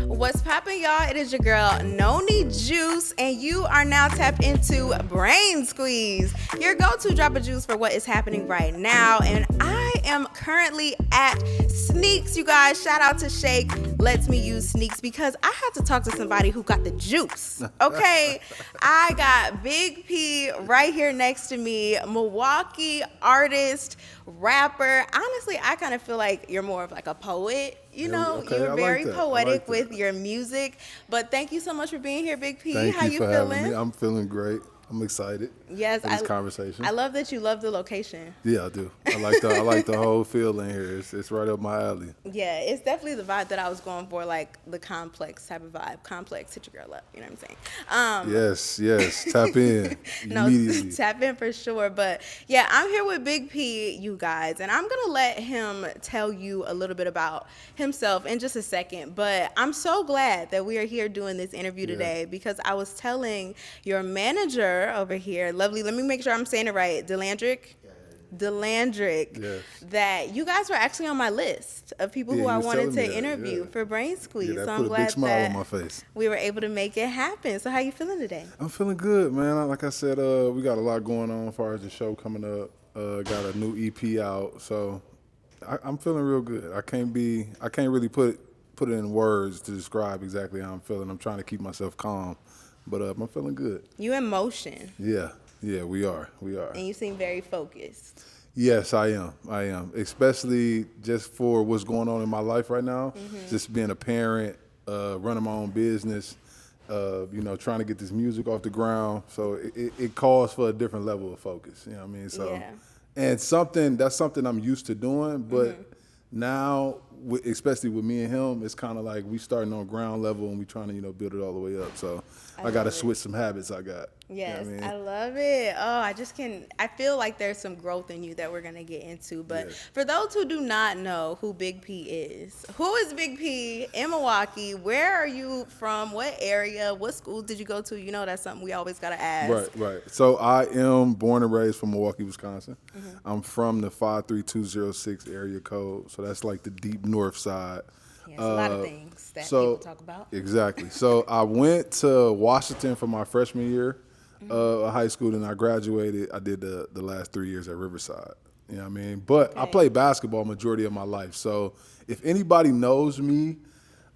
What's poppin', y'all? It is your girl, Noni Juice, and you are now tapped into Brain Squeeze, your go-to drop of juice for what is happening right now. And I am currently at Sneaks, you guys. Shout out to Shake, lets me use Sneaks because I had to talk to somebody who got the juice, okay? I got Big P right here next to me, Milwaukee artist, rapper. Honestly, I kind of feel like you're more of like a poet. You know, okay, you're very like poetic like with your music. But thank you so much for being here, Big P. Thank How you you for feeling? having me. I'm feeling great. I'm excited. Yes, for this conversation. I love that you love the location. Yeah, I do. I like the whole feel in here. It's right up my alley. Yeah, it's definitely the vibe that I was going for, like the complex type of vibe. Complex, hit your girl up. You know what I'm saying? Yes. Tap in No, immediately. tap in for sure. But yeah, I'm here with Big P, you guys, and I'm gonna let him tell you a little bit about himself in just a second. But I'm so glad that we are here doing this interview today because I was telling your manager over here, lovely, let me make sure I'm saying it right, Delandric, Yes. that you guys were actually on my list of people who you I was wanted telling me to that, interview yeah. for Brain Squeeze. Yeah, that So put I'm a glad big smile that on my face. we were able to make it happen. So how you feeling today? I'm feeling good, man. Like I said, we got a lot going on as far as the show coming up. Got a new EP out, so I'm feeling real good. I can't really put it in words to describe exactly how I'm feeling. I'm trying to keep myself calm, but I'm feeling good. You in motion. Yeah, we are. And you seem very focused. Yes, I am. Especially just for what's going on in my life right now. Just being a parent, running my own business, trying to get this music off the ground. So it calls for a different level of focus. You know what I mean? So, Yeah. and that's something I'm used to doing. But now, especially with me and him, it's kind of like we starting on ground level and we trying to build it all the way up. So I got to switch some habits I got. Yes, You know what I I mean? love it. Oh, I feel like there's some growth in you that we're going to get into. But for those who do not know who Big P is, who is Big P in Milwaukee? Where are you from? What area? What school did you go to? You know, that's something we always got to ask. Right. So I am born and raised from Milwaukee, Wisconsin. I'm from the 53206 area code. So that's like the deep north side. Yes, a lot of things that so people talk about. Exactly. So I went to Washington for my freshman year of high school, and I graduated. I did the last 3 years at Riverside. You know what I mean? But I played basketball majority of my life. So if anybody knows me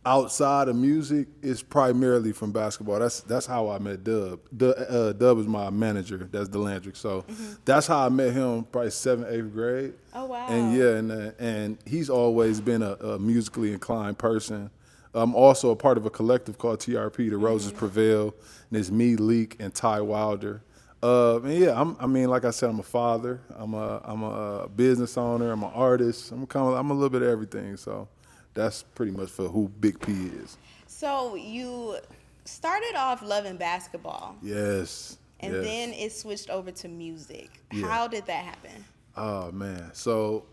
outside of music, it's primarily from basketball. That's how I met Dub. Dub is my manager. That's Delandric. So that's how I met him, probably 7th, 8th grade. Oh, wow. And he's always been a musically inclined person. I'm also a part of a collective called TRP, The Roses Prevail, and it's me, Leak, and Ty Wilder. Like I said, I'm a father. I'm a business owner. I'm an artist. I'm a little bit of everything. So that's pretty much for who Big P is. So you started off loving basketball. Yes. And then it switched over to music. Yeah. How did that happen? Oh man. So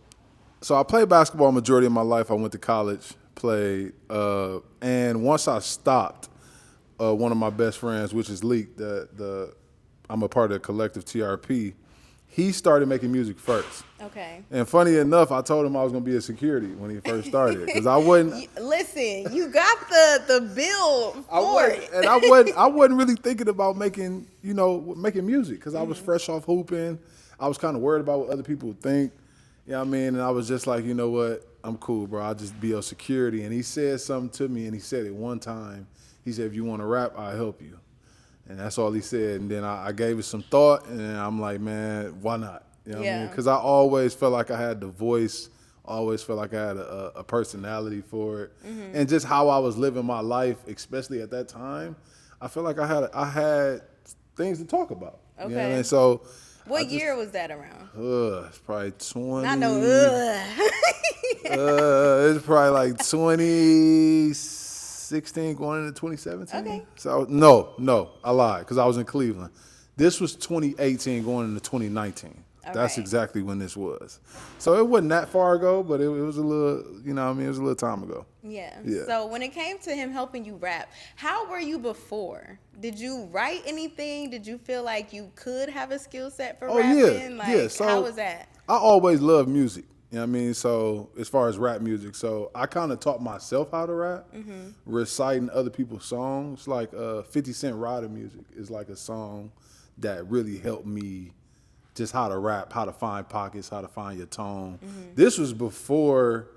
I played basketball majority of my life. I went to college, played, and once I stopped, one of my best friends, which is Leak, I'm a part of the collective TRP. He started making music first. Okay. And funny enough, I told him I was gonna be a security when he first started because I wasn't. Listen, you got the bill for it. And I wasn't really thinking about making music because I was fresh off hooping. I was kind of worried about what other people would think. You know what I mean? And I was just like, you know what? I'm cool, bro. I'll just be a security. And he said something to me, and he said it one time. He said, if you want to rap, I'll help you. And that's all he said. And then I gave it some thought, and I'm like, man, why not? You know what I mean? Because I always felt like I had the voice, always felt like I had a personality for it. And just how I was living my life, especially at that time, I felt like I had things to talk about. Okay. You know what I mean? So What year was that around? It's probably 20. I know. It's probably like 2016 going into 2017. Okay. So no, I lied because I was in Cleveland. This was 2018 going into 2019. That's Okay. exactly when this was. So it wasn't that far ago, but it was a little, it was a little time ago. Yeah. Yeah. So when it came to him helping you rap, how were you before? Did you write anything? Did you feel like you could have a skill set for rapping? Yeah. So how was that? I always loved music. You know what I mean? So as far as rap music, so I kind of taught myself how to rap, reciting other people's songs. Like 50 Cent Rider music is like a song that really helped me just how to rap, how to find pockets, how to find your tone. This was before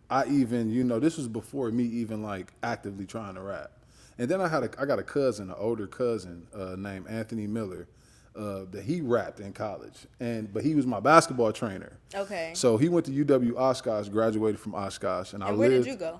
this was before me even like actively trying to rap. And then I got a cousin, an older cousin named Anthony Miller, that he rapped in college, but he was my basketball trainer. Okay. So he went to UW Oshkosh, graduated from Oshkosh, and I where lived. did you go?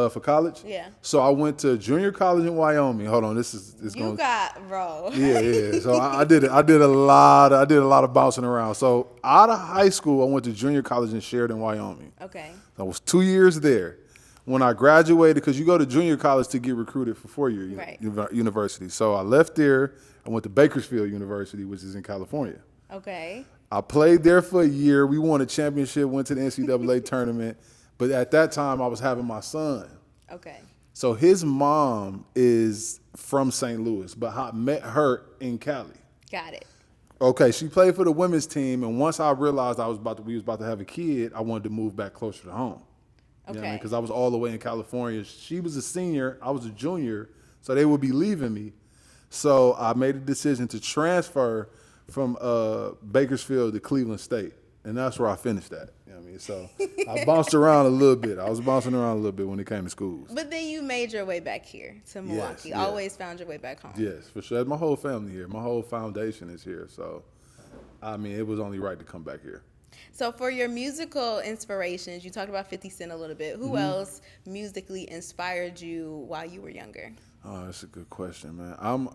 For college? Yeah. So I went to junior college in Wyoming. Hold on, You got, bro. Yeah. So I did it. I did a lot of bouncing around. So out of high school, I went to junior college in Sheridan, Wyoming. Okay. I was 2 years there. When I graduated, because you go to junior college to get recruited for 4-year university. So I left there. I went to Bakersfield University, which is in California. Okay. I played there for a year. We won a championship, went to the NCAA tournament. But at that time, I was having my son. Okay. So his mom is from St. Louis, but I met her in Cali. Got it. Okay, she played for the women's team, and once I realized we was about to have a kid, I wanted to move back closer to home. You know what I mean? Because I was all the way in California. She was a senior, I was a junior, so they would be leaving me. So I made a decision to transfer from Bakersfield to Cleveland State, and that's where I finished at. You know what I mean? So I bounced around a little bit. I was bouncing around a little bit when it came to schools. But then you made your way back here to Milwaukee. Yes, yeah. Always found your way back home. Yes, for sure. My whole family here. My whole foundation is here. So, I mean, it was only right to come back here. So for your musical inspirations, you talked about 50 Cent a little bit. Who else musically inspired you while you were younger? Oh, that's a good question, man. I'm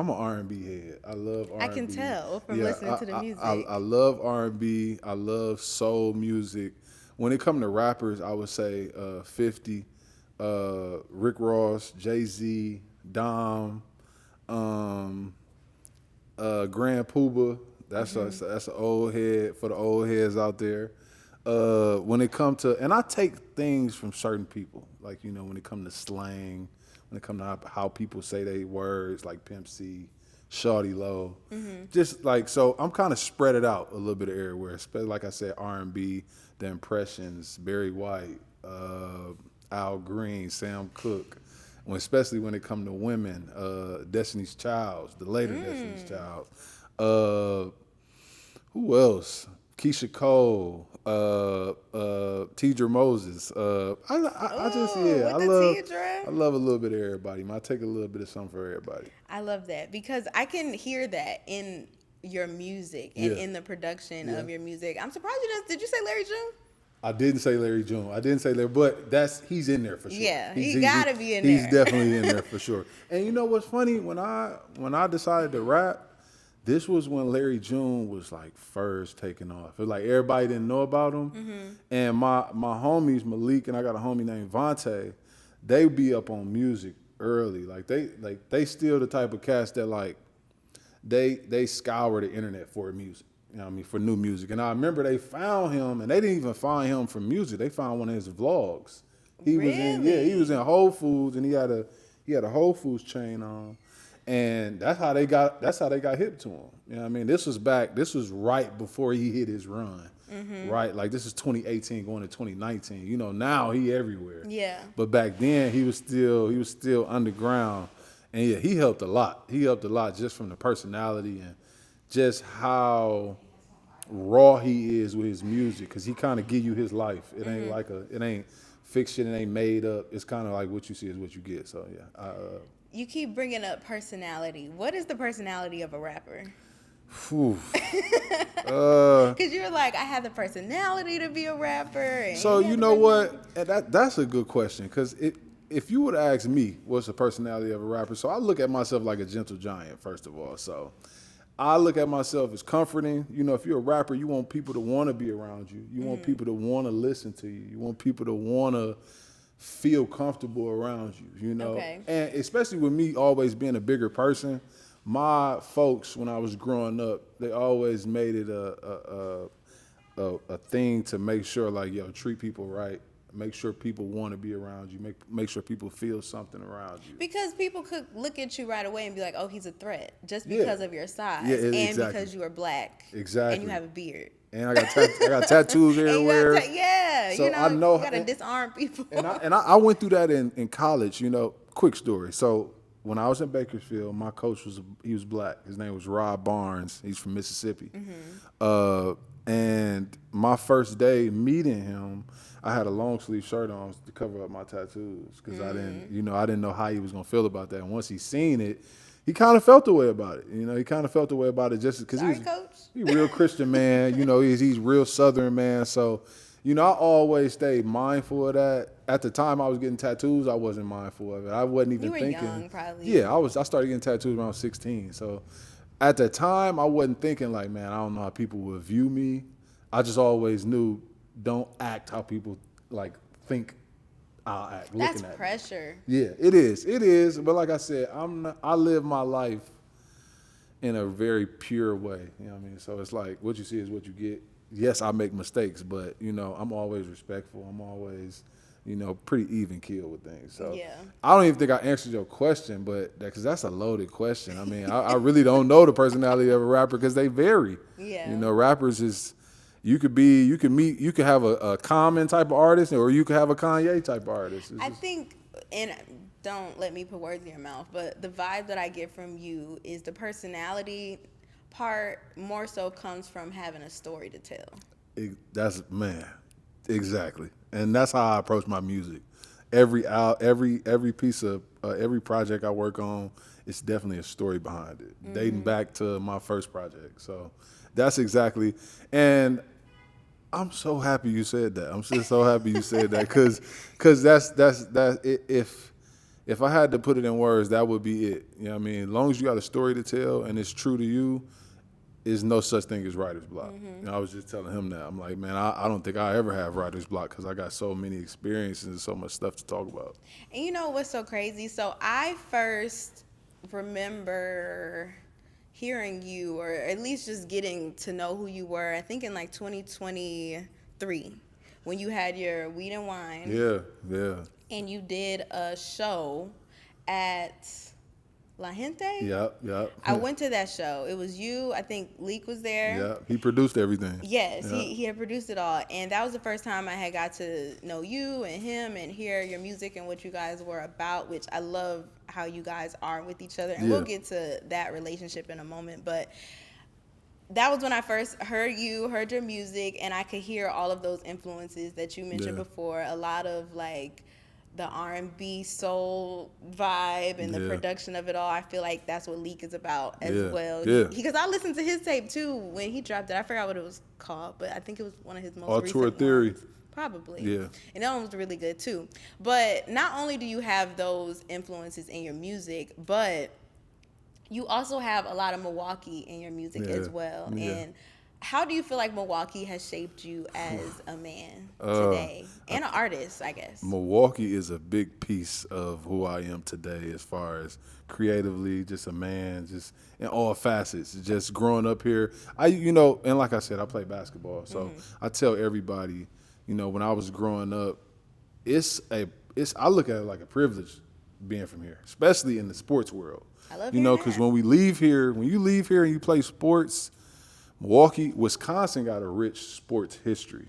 an R&B head. I love R&B. I can tell from listening to the music. I love R&B. I love soul music. When it comes to rappers, I would say 50, Rick Ross, Jay-Z, Dom, Grand Puba. That's an old head for the old heads out there. When it comes to, and I take things from certain people, like, when it comes to slang, when it comes to how people say they words, like Pimp C, Shawty Low, just like, so I'm kind of spread it out a little bit everywhere, especially like I said, R&B, the Impressions, Barry White, Al Green, Sam Cooke, especially when it comes to women, Destiny's Child, the later Destiny's Child. Who else? Keisha Cole, Tidra Moses. I love a little bit of everybody. I take a little bit of something for everybody. I love that because I can hear that in your music and in the production of your music. I'm surprised did you say Larry June? I didn't say Larry June. I didn't say Larry, but he's in there for sure. Yeah, he gotta be in there. He's definitely in there for sure. And you know what's funny? When I decided to rap, this was when Larry June was like first taking off. It was like everybody didn't know about him. And my homies, Malik, and I got a homie named Vontae, they be up on music early. They still the type of cats that like they scour the internet for music. You know what I mean, for new music. And I remember they found him, and they didn't even find him from music. They found one of his vlogs. He was in Whole Foods, and he had a Whole Foods chain on. And that's how they got hip to him. You know what I mean? This was right before he hit his run. Right? Like this is 2018 going to 2019. Now he everywhere. Yeah. But back then he was still underground. And yeah, he helped a lot. He helped a lot just from the personality and just how raw he is with his music, because he kind of give you his life. It ain't it ain't fiction, it ain't made up. It's kind of like what you see is what you get. So yeah. You keep bringing up personality. What is the personality of a rapper? Because you're like, I have the personality to be a rapper. So you know what? That's a good question, because if you would ask me what's the personality of a rapper, so I look at myself like a gentle giant, first of all. So I look at myself as comforting. If you're a rapper, you want people to want to be around you. You want people to want to listen to you. You want people to want to feel comfortable around you, Okay. And especially with me always being a bigger person, my folks, when I was growing up, they always made it a thing to make sure, like, treat people right, make sure people want to be around you, make sure people feel something around you. Because people could look at you right away and be like, oh, he's a threat, just Yeah. because of your size, Yeah, and exactly. because you are black, Exactly. and you have a beard. And I got tattoos And you everywhere. gotta So you I know, you gotta disarm people. And I went through that in college. Quick story. So when I was in Bakersfield, my coach was black. His name was Rob Barnes. He's from Mississippi. And my first day meeting him, I had a long sleeve shirt on to cover up my tattoos because I didn't know how he was gonna feel about that. And once he seen it, he kind of felt the way about it. He kind of felt the way about it just because he's a real Christian man. He's real Southern man. So, I always stayed mindful of that. At the time I was getting tattoos, I wasn't mindful of it. I wasn't even thinking. You were young, probably. Yeah, I started getting tattoos around 16. So at the time, I wasn't thinking like, man, I don't know how people would view me. I just always knew, don't act how people like think I'll act. That's pressure. Yeah, it is. But like I said, I live my life in a very pure way. You know what I mean? So it's like what you see is what you get. Yes, I make mistakes, but I'm always respectful. I'm always, pretty even keel with things. So yeah. I don't even think I answered your question, but because that's a loaded question. I mean, I really don't know the personality of a rapper because they vary. Yeah. Rappers is. You could have a Common type of artist, or you could have a Kanye type of artist. I think, and don't let me put words in your mouth, but the vibe that I get from you is the personality part more so comes from having a story to tell. Exactly, and that's how I approach my music. Every piece of every project I work on, it's definitely a story behind it, dating back to my first project. So that's exactly, and I'm so happy you said that. I'm just so happy you said that because that's if I had to put it in words, that would be it. You know what I mean? As long as you got a story to tell and it's true to you, there's no such thing as writer's block. I was just telling him that. I'm like, man, I don't think I ever have writer's block because I got so many experiences and so much stuff to talk about. And you know what's so crazy? So I first remember hearing you, or at least just getting to know who you were, I think in like 2023 when you had your Weed and Wine. Yeah. And you did a show at La Gente? Yep. I went to that show. It was you. I think Leek was there. Yeah, he produced everything. Yes, he had produced it all. And that was the first time I had got to know you and him and hear your music and what you guys were about, which I love how you guys are with each other. And we'll get to that relationship in a moment. But that was when I first heard your music, and I could hear all of those influences that you mentioned before. A lot of like the R&B soul vibe and the production of it all. I feel like that's what Leek is about as well. Yeah. Because I listened to his tape too when he dropped it. I forgot what it was called, but I think it was one of his most recent Auteur Theory. ones. Probably. Yeah. And that one was really good too. But not only do you have those influences in your music, but you also have a lot of Milwaukee in your music as well. Yeah. And how do you feel like Milwaukee has shaped you as a man today and an artist, I guess? Milwaukee is a big piece of who I am today as far as creatively, just a man, just in all facets. Just growing up here, and like I said, I play basketball. So I tell everybody, when I was growing up, I look at it like a privilege being from here, especially in the sports world. I love because when you leave here and you play sports, Wisconsin got a rich sports history.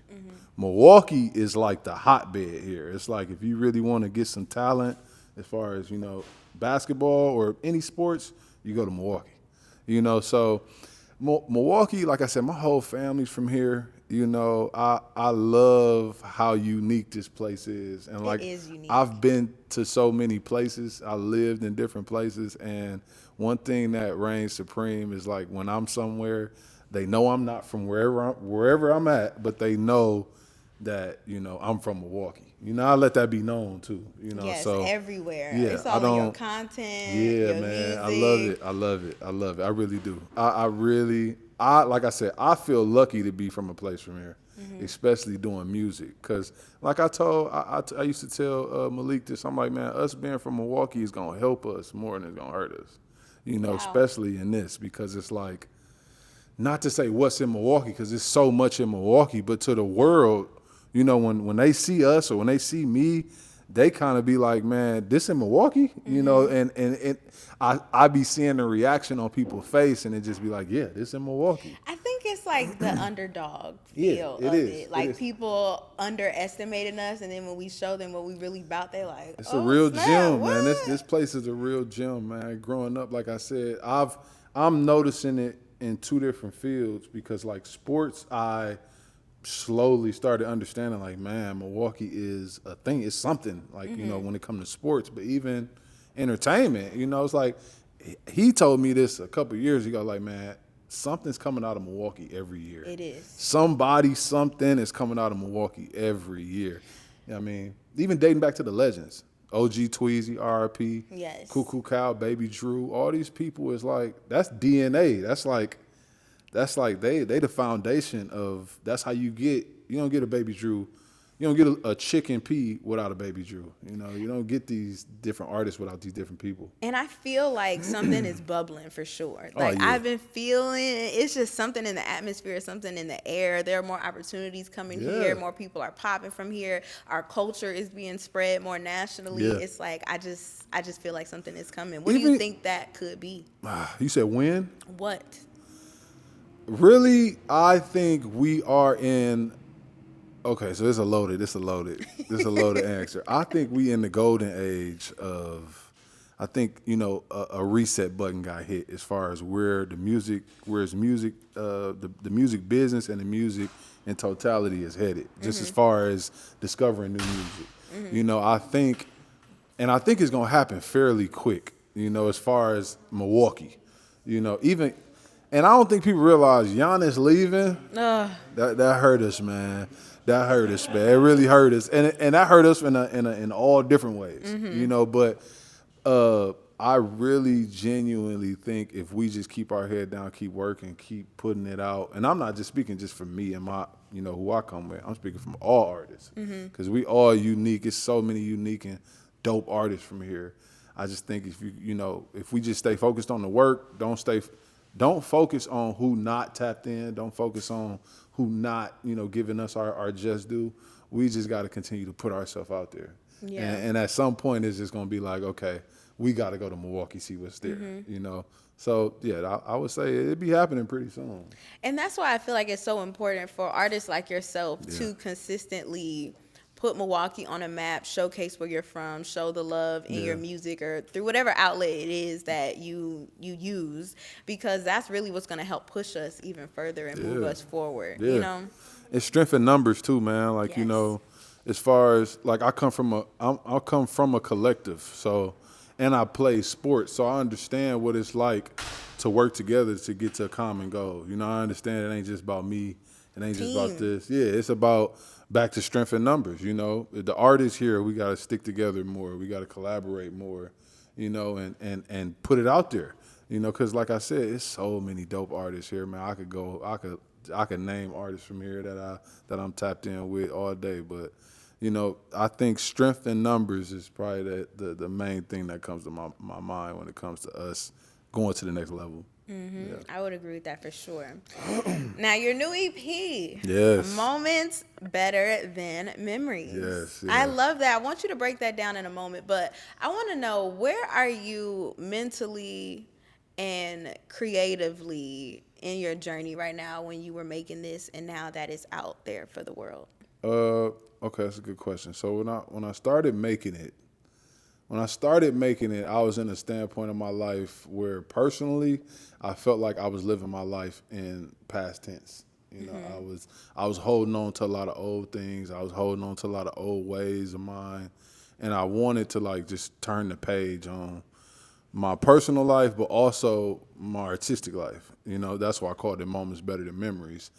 Milwaukee is like the hotbed here. It's like if you really want to get some talent as far as, basketball or any sports, you go to Milwaukee. So Milwaukee, like I said, my whole family's from here. I love how unique this place is. And it is unique. I've been to so many places. I lived in different places. And one thing that reigns supreme is like when I'm somewhere, they know I'm not from wherever I'm at, but they know that, I'm from Milwaukee. I let that be known too. Yes, so everywhere. Yeah, it's all in your content. Yeah, your man. music. I love it. I really do. Like I said, I feel lucky to be from a place from here, especially doing music. Cause like I used to tell Malik this. I'm like, man, us being from Milwaukee is gonna help us more than it's gonna hurt us. Wow. Especially in this, because it's like, not to say what's in Milwaukee, because there's so much in Milwaukee, but to the world, you know, when they see us or when they see me, they kind of be like, man, this in Milwaukee, you know, and I be seeing the reaction on people's face, and it just be like, yeah, this in Milwaukee. I think it's like the underdog Yeah, feel it of is. it. It Like is. people underestimating us, and then when we show them what we really about, they're like, It's a "Oh real snap! gym, man. This What?" place is a real gym, man. Growing up, like I said, I'm noticing it in two different fields because like sports, I slowly started understanding like, man, Milwaukee is a thing. It's something like, you know, when it comes to sports, but even entertainment, you know, it's like he told me this a couple years ago, like, man, something's coming out of Milwaukee every year. It is. Something is coming out of Milwaukee every year. You know what I mean, even dating back to the legends, OG Tweezy, RP, Yes. Cuckoo Cow, Baby Drew, all these people is like, that's DNA. That's like they the foundation of, that's how you don't get a Baby Drew. You don't get a Chicken P without a Baby Drew. You know, you don't get these different artists without these different people. And I feel like something is bubbling for sure. Like yeah. I've been feeling it's just something in the atmosphere, something in the air. There are more opportunities coming here. More people are popping from here. Our culture is being spread more nationally. Yeah. It's like I just feel like something is coming. What do you think that could be? You said when? What? Really, I think we are in. Okay, so this is a loaded answer. I think we in the golden age of. I think, you know, a reset button got hit as far as where the music business and the music in totality is headed. Just as far as discovering new music, you know, I think it's gonna happen fairly quick. You know, as far as Milwaukee, you know, even. And I don't think people realize Giannis leaving. That hurt us, man. That hurt us, man. It really hurt us, and that hurt us in all different ways, you know. But I really genuinely think if we just keep our head down, keep working, keep putting it out, and I'm not just speaking just for me and my, you know, who I come with. I'm speaking from all artists because we all unique. It's so many unique and dope artists from here. I just think if we just stay focused on the work, don't focus on who not tapped in. Don't focus on who not, you know, giving us our just due. We just got to continue to put ourselves out there. Yeah. And at some point, it's just going to be like, okay, we got to go to Milwaukee, see what's there, you know. So, yeah, I would say it'd be happening pretty soon. And that's why I feel like it's so important for artists like yourself to consistently put Milwaukee on a map, showcase where you're from, show the love in your music or through whatever outlet it is that you use, because that's really what's going to help push us even further and move us forward, you know? It's strength in numbers too, man. Like, you know, as far as like I come from a collective, so, and I play sports, so I understand what it's like to work together to get to a common goal. You know, I understand it ain't just about me. It ain't just about this. Yeah, it's about back to strength in numbers, you know. The artists here, we got to stick together more. We got to collaborate more, you know, and put it out there, you know, because like I said, it's so many dope artists here, man. I could name artists from here that I'm tapped in with all day, but, you know, I think strength in numbers is probably the main thing that comes to my mind when it comes to us going to the next level. Yeah. I would agree with that for sure. Now, your new EP, Yes. Moments Better Than Memories. Yes. I love that. I want you to break that down in a moment, but I want to know, where are you mentally and creatively in your journey right now when you were making this and now that it's out there for the world? Okay, that's a good question. So when I started making it, I was in a standpoint of my life where personally I felt like I was living my life in past tense. You know, I was holding on to a lot of old things. I was holding on to a lot of old ways of mine, and I wanted to like just turn the page on my personal life, but also my artistic life. You know, that's why I called it Moments Better Than Memories.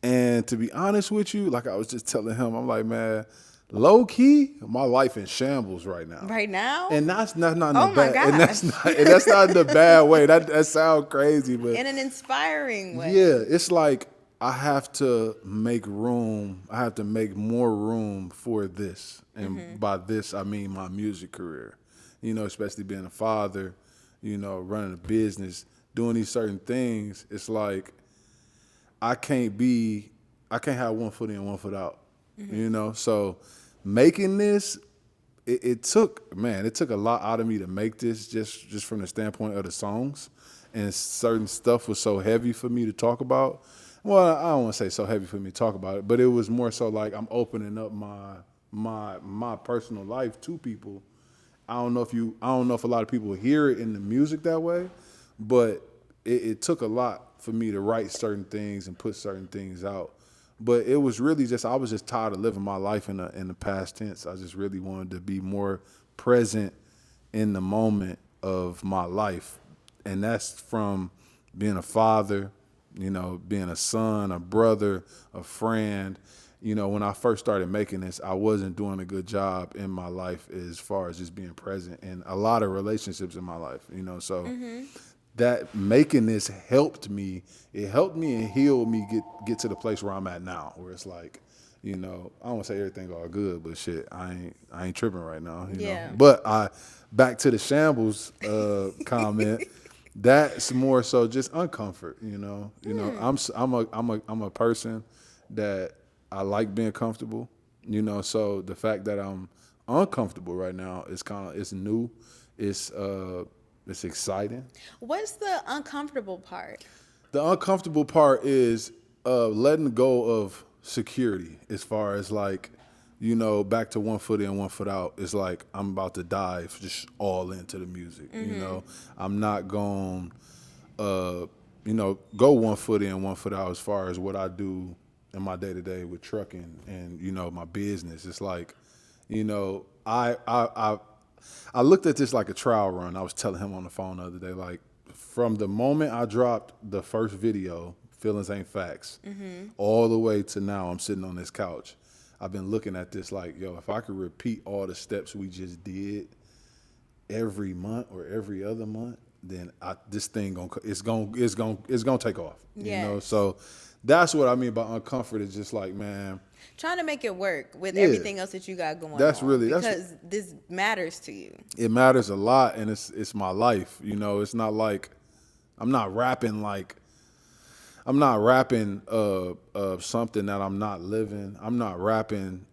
And to be honest with you, like I was just telling him, I'm like, man, low key, my life in shambles right now. Right now? And that's not in Oh a my bad, gosh. and that's not in a bad way. That sounds crazy, but In an inspiring way. yeah, it's like I have to make room. I have to make more room for this, and by this I mean my music career. You know, especially being a father, you know, running a business, doing these certain things. It's like I can't be I can't have one foot in, one foot out. You know, so making this, it took a lot out of me to make this, just from the standpoint of the songs, and certain stuff was so heavy for me to talk about. Well, I don't want to say so heavy for me to talk about it, but it was more so like I'm opening up my personal life to people. I don't know if a lot of people hear it in the music that way, but it took a lot for me to write certain things and put certain things out. But it was really just, I was just tired of living my life in the past tense. I just really wanted to be more present in the moment of my life. And that's from being a father, being a son, a brother, a friend. When I first started making this, I wasn't doing a good job in my life as far as just being present in a lot of relationships in my life, so that making this helped me. It helped me and healed me get to the place where I'm at now, where it's like, I don't want to say everything all good, but shit, I ain't tripping right now, know. But back to the shambles comment. That's more so just uncomfort, I'm a person that I like being comfortable, so the fact that I'm uncomfortable right now is it's new, it's exciting. What's the uncomfortable part? The uncomfortable part is letting go of security, as far as like, back to one foot in, one foot out. It's like I'm about to dive just all into the music. I'm not going, go one foot in, one foot out as far as what I do in my day to day with trucking and my business. It's like, I looked at this like a trial run. I was telling him on the phone the other day, like, from the moment I dropped the first video, Feelings Ain't Facts, all the way to now I'm sitting on this couch. I've been looking at this like, yo, if I could repeat all the steps we just did every month or every other month, then this thing it's gonna take off. So that's what I mean by uncomfort. Is just like, man, trying to make it work with everything else that you got going on. Because this matters to you. It matters a lot, and it's my life. It's not like I'm not rapping something that I'm not living. I'm not rapping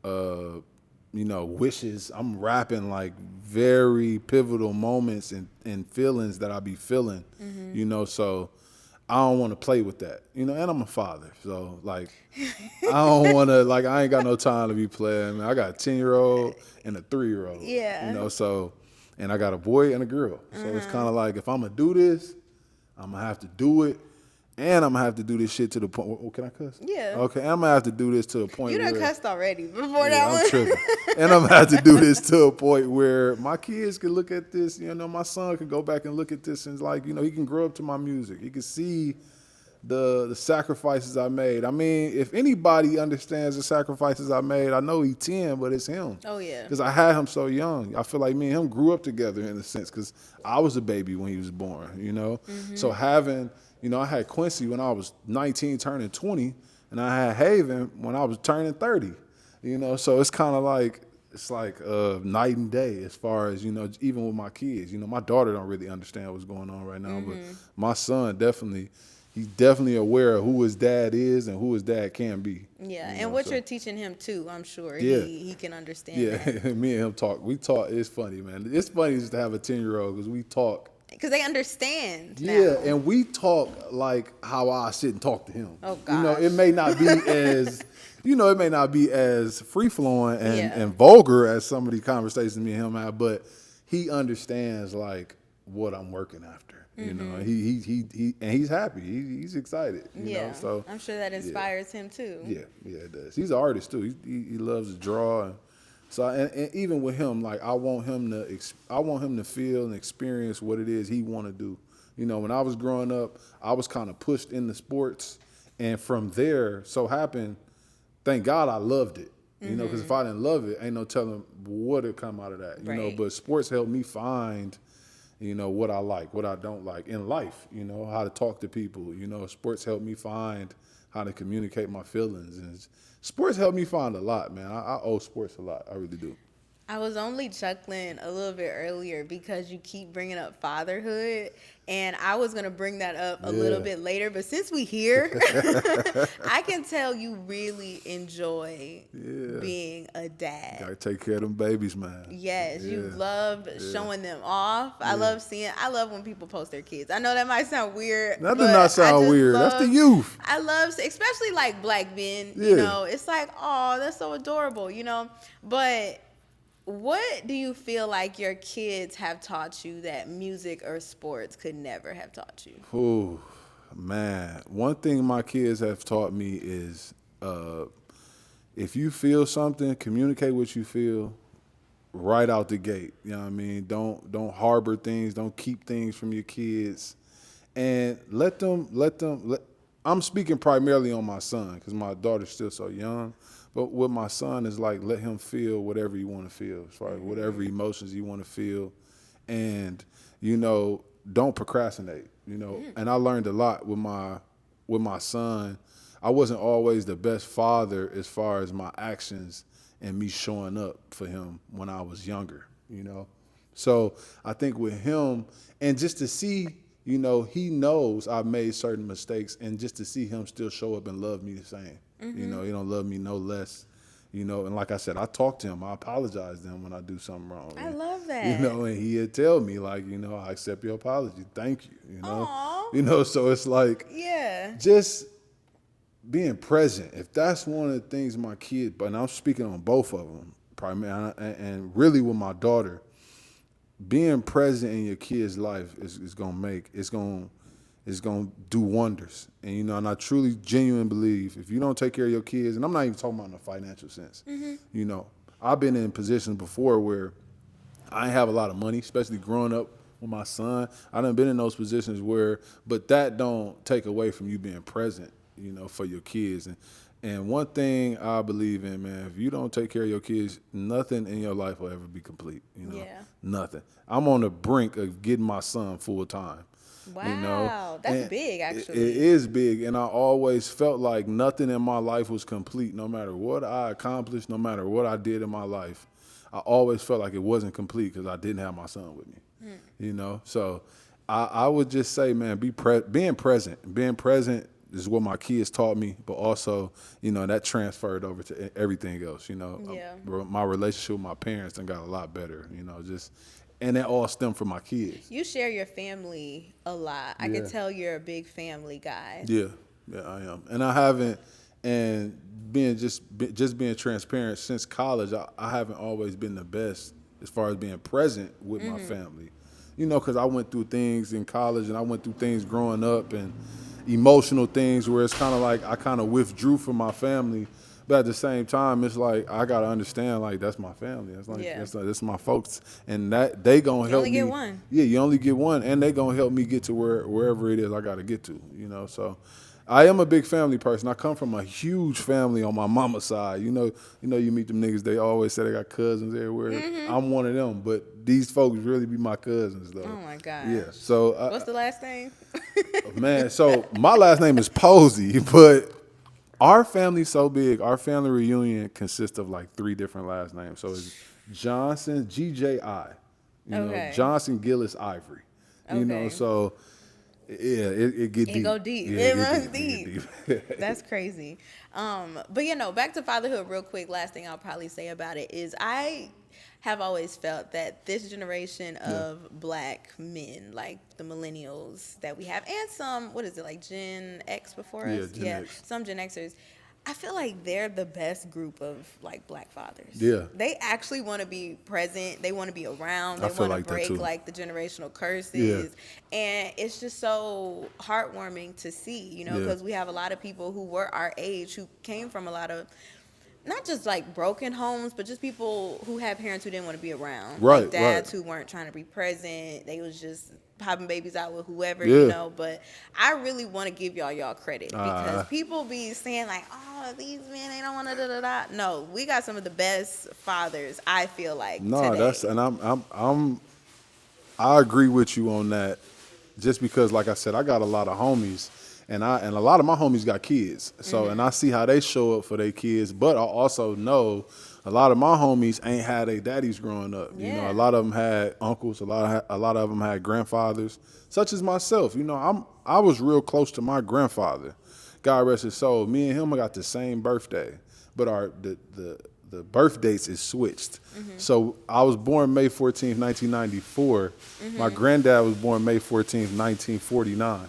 wishes. I'm rapping like very pivotal moments and feelings that I be feeling. So I don't want to play with that, and I'm a father, so like, I don't want to, like, I ain't got no time to be playing. I got a 10-year-old and a 3-year-old, so, and I got a boy and a girl, so it's kind of like, if I'm gonna do this, I'm gonna have to do it, and I'm gonna have to do this shit to the point. Oh, can I cuss? Yeah. Okay, I'm gonna have to do this to a point. You done cussed already before that one. I'm tripping. And I'm gonna have to do this to a point where my kids can look at this. My son can go back and look at this and like, he can grow up to my music. He can see the sacrifices I made. I mean, if anybody understands the sacrifices I made, I know he's 10, but it's him. Oh yeah. Because I had him so young. I feel like me and him grew up together in a sense. Because I was a baby when he was born. So having. I had Quincy when I was 19 turning 20, and I had Haven when I was turning 30, so it's kind of like, it's like night and day as far as, even with my kids. My daughter don't really understand what's going on right now, but my son he's definitely aware of who his dad is and who his dad can be. Yeah, and what you're teaching him too, I'm sure he can understand that. Yeah, me and him talk. We talk, it's funny, man. It's funny just to have a 10-year-old because we talk. Because they understand now. Yeah, and we talk like how I sit and talk to him. Oh, gosh. It may not be as free-flowing and vulgar as some of the conversations me and him have, but he understands like what I'm working after. He and he's happy. He's excited. You know? So I'm sure that inspires him too. Yeah, it does. He's an artist too. He loves to draw and. So and even with him, like I want him to feel and experience what it is he want to do. When I was growing up, I was kind of pushed into sports, and from there, so happened, thank God I loved it. Because if I didn't love it, ain't no telling what would come out of that. But sports helped me find, what I like, what I don't like in life. How to talk to people. Sports helped me find how to communicate my feelings, and sports helped me find a lot, man. I owe sports a lot. I really do. I was only chuckling a little bit earlier because you keep bringing up fatherhood, and I was gonna bring that up a little Yeah. bit later. But since we here, I can tell you really enjoy Yeah. being a dad. Gotta take care of them babies, man. Yes, you Yeah. love showing them off. I love seeing. I love when people post their kids. I know that might sound weird, That does but not I sound just weird. That's the love. youth. I love, especially like black men. Yeah. You know, it's like, oh, that's so adorable. You know, but what do you feel like your kids have taught you that music or sports could never have taught you? Oh, man. One thing my kids have taught me is if you feel something, communicate what you feel right out the gate. You know what I mean? Don't harbor things. Don't keep things from your kids, and I'm speaking primarily on my son because my daughter's still so young. But with my son is like let him feel whatever you want to feel, as far as whatever emotions you want to feel, and don't procrastinate. And I learned a lot with my son. I wasn't always the best father as far as my actions and me showing up for him when I was younger. So I think with him, and just to see, he knows I've made certain mistakes, and just to see him still show up and love me the same. He don't love me no less. And like I said, I talk to him. I apologize to him when I do something wrong. I love that. And he'd tell me like, I accept your apology. Thank you. Aw. So it's like, Yeah. just being present. If that's one of the things my kid, but I'm speaking on both of them, primarily, and really with my daughter, being present in your kid's life is gonna do wonders. And I truly, genuinely believe if you don't take care of your kids, and I'm not even talking about in a financial sense. I've been in positions before where I ain't have a lot of money, especially growing up with my son. I done been in those positions but that don't take away from you being present, for your kids. And one thing I believe in, man, if you don't take care of your kids, nothing in your life will ever be complete. Yeah. Nothing. I'm on the brink of getting my son full time. Wow, that's And big, actually. It is big, and I always felt like nothing in my life was complete. No matter what I accomplished, no matter what I did in my life, I always felt like it wasn't complete because I didn't have my son with me. So I would just say, man, being present. Being present is what my kids taught me, but also, that transferred over to everything else. Yeah. My relationship with my parents done got a lot better. And that all stemmed from my kids. You share your family a lot. I Yeah. can tell you're a big family guy. Yeah, I am, and I haven't. And being being transparent since college, I haven't always been the best as far as being present with my family. Because I went through things in college and I went through things growing up and emotional things where it's kind of like I kind of withdrew from my family. But at the same time, it's like I gotta understand, like that's my family. That's like that's my folks, and that they gonna help me. You only get one. Yeah, you only get one, and they gonna help me get to wherever it is I gotta get to. So I am a big family person. I come from a huge family on my mama's side. You meet them niggas. They always say they got cousins everywhere. I'm one of them, but these folks really be my cousins, though. Oh my gosh. Yeah. So What's the last name? man, so my last name is Posey, but our family's so big. Our family reunion consists of like 3 different last names. So it's Johnson, GJI. Okay. Johnson, Gillis, Ivory. Okay. So yeah, it get deep. It go deep. Yeah, It get runs It deep. get deep. That's crazy. But back to fatherhood real quick. Last thing I'll probably say about it is I have always felt that this generation of black men, like the millennials that we have, and some, what is it, like Gen X before us? Gen X. Some Gen Xers. I feel like they're the best group of like black fathers. Yeah. They actually want to be present. They want to be around. They I feel want to like that break too. like the generational curses. And it's just so heartwarming to see, because we have a lot of people who were our age who came from a lot of not just like broken homes, but just people who had parents who didn't want to be around. Right, like dads right. who weren't trying to be present. They was just popping babies out with whoever, Yeah. But I really want to give y'all credit because people be saying like, oh, these men, they don't want to da-da-da. No, we got some of the best fathers, I feel like, today. I agree with you on that. Just because, like I said, I got a lot of homies, and a lot of my homies got kids. So, and I see how they show up for their kids, but I also know a lot of my homies ain't had their daddies growing up. You know, Yeah. a lot of them had uncles, a lot of them had grandfathers, such as myself. You know, I was real close to my grandfather. God rest his soul. Me and him got the same birthday, but the birth dates is switched. So I was born May 14th, 1994. My granddad was born May 14th, 1949.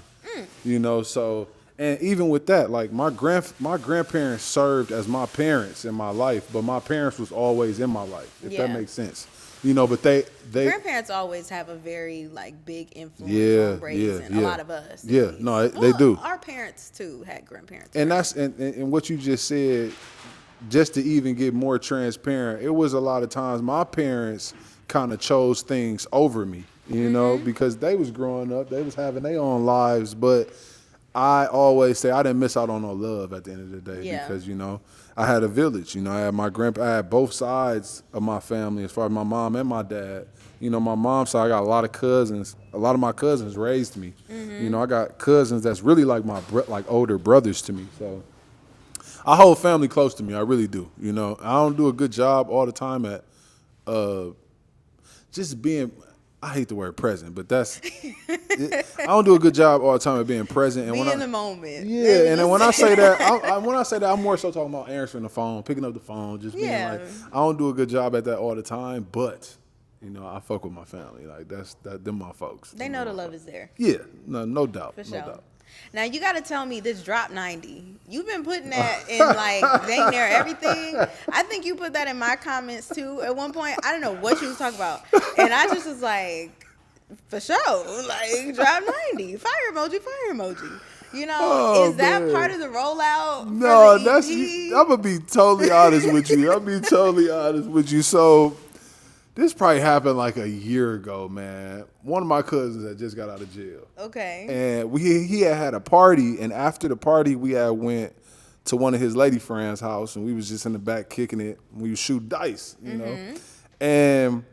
You know, so, and even with that, like my grandparents served as my parents in my life, but my parents was always in my life, if that makes sense. You know, but they grandparents always have a very like big influence on raising a lot of us. Yeah, no, they do. Our parents too had grandparents. And that's and what you just said, just to even get more transparent, it was a lot of times my parents kind of chose things over me, you know, because they was growing up, they was having their own lives, but I always say I didn't miss out on no love at the end of the day because, you know, I had a village. You know, I had both sides of my family as far as my mom and my dad. You know, my mom's side, I got a lot of cousins. A lot of my cousins raised me. You know, I got cousins that's really like like older brothers to me. So I hold family close to me. I really do. You know, I don't do a good job all the time at just being. I hate the word present, but that's. I don't do a good job all the time at being present. And Be in the moment. Yeah, and then when I say that, I'm more so talking about answering the phone, picking up the phone, just being like, I don't do a good job at that all the time, but you know, I fuck with my family. Like them my folks. They know the love is there. Yeah, no doubt, For sure. no doubt. Now you got to tell me this drop 90. You've been putting that in like dang near everything. I think you put that in my comments too at one point. I don't know what you was talking about, and I just was like, for sure, like drop 90, fire emoji. You know, is that part of the rollout? No, for the that's. EP? I'm gonna be totally honest with you. So. This probably happened like a year ago, man. One of my cousins had just got out of jail. Okay. And he had a party, and after the party, we had went to one of his lady friends' house, and we was just in the back kicking it. We was shoot dice, you know. And,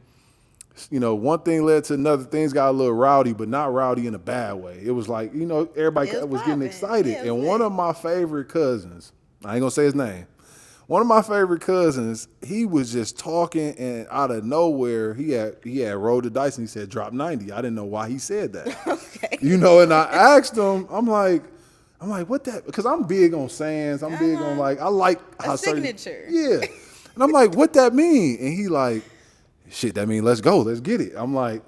you know, one thing led to another. Things got a little rowdy, but not rowdy in a bad way. It was like, you know, everybody was getting excited. Yeah, and one of my favorite cousins, I ain't gonna say his name, one of my favorite cousins, he was just talking, and out of nowhere, he had rolled the dice, and he said, drop 90. I didn't know why he said that. Okay. You know, and I asked him, I'm like, what that? Because I'm big on sayings. I'm big on, like, I like how signature. Yeah. And I'm like, what that mean? And he like, shit, that mean let's go. Let's get it. I'm like,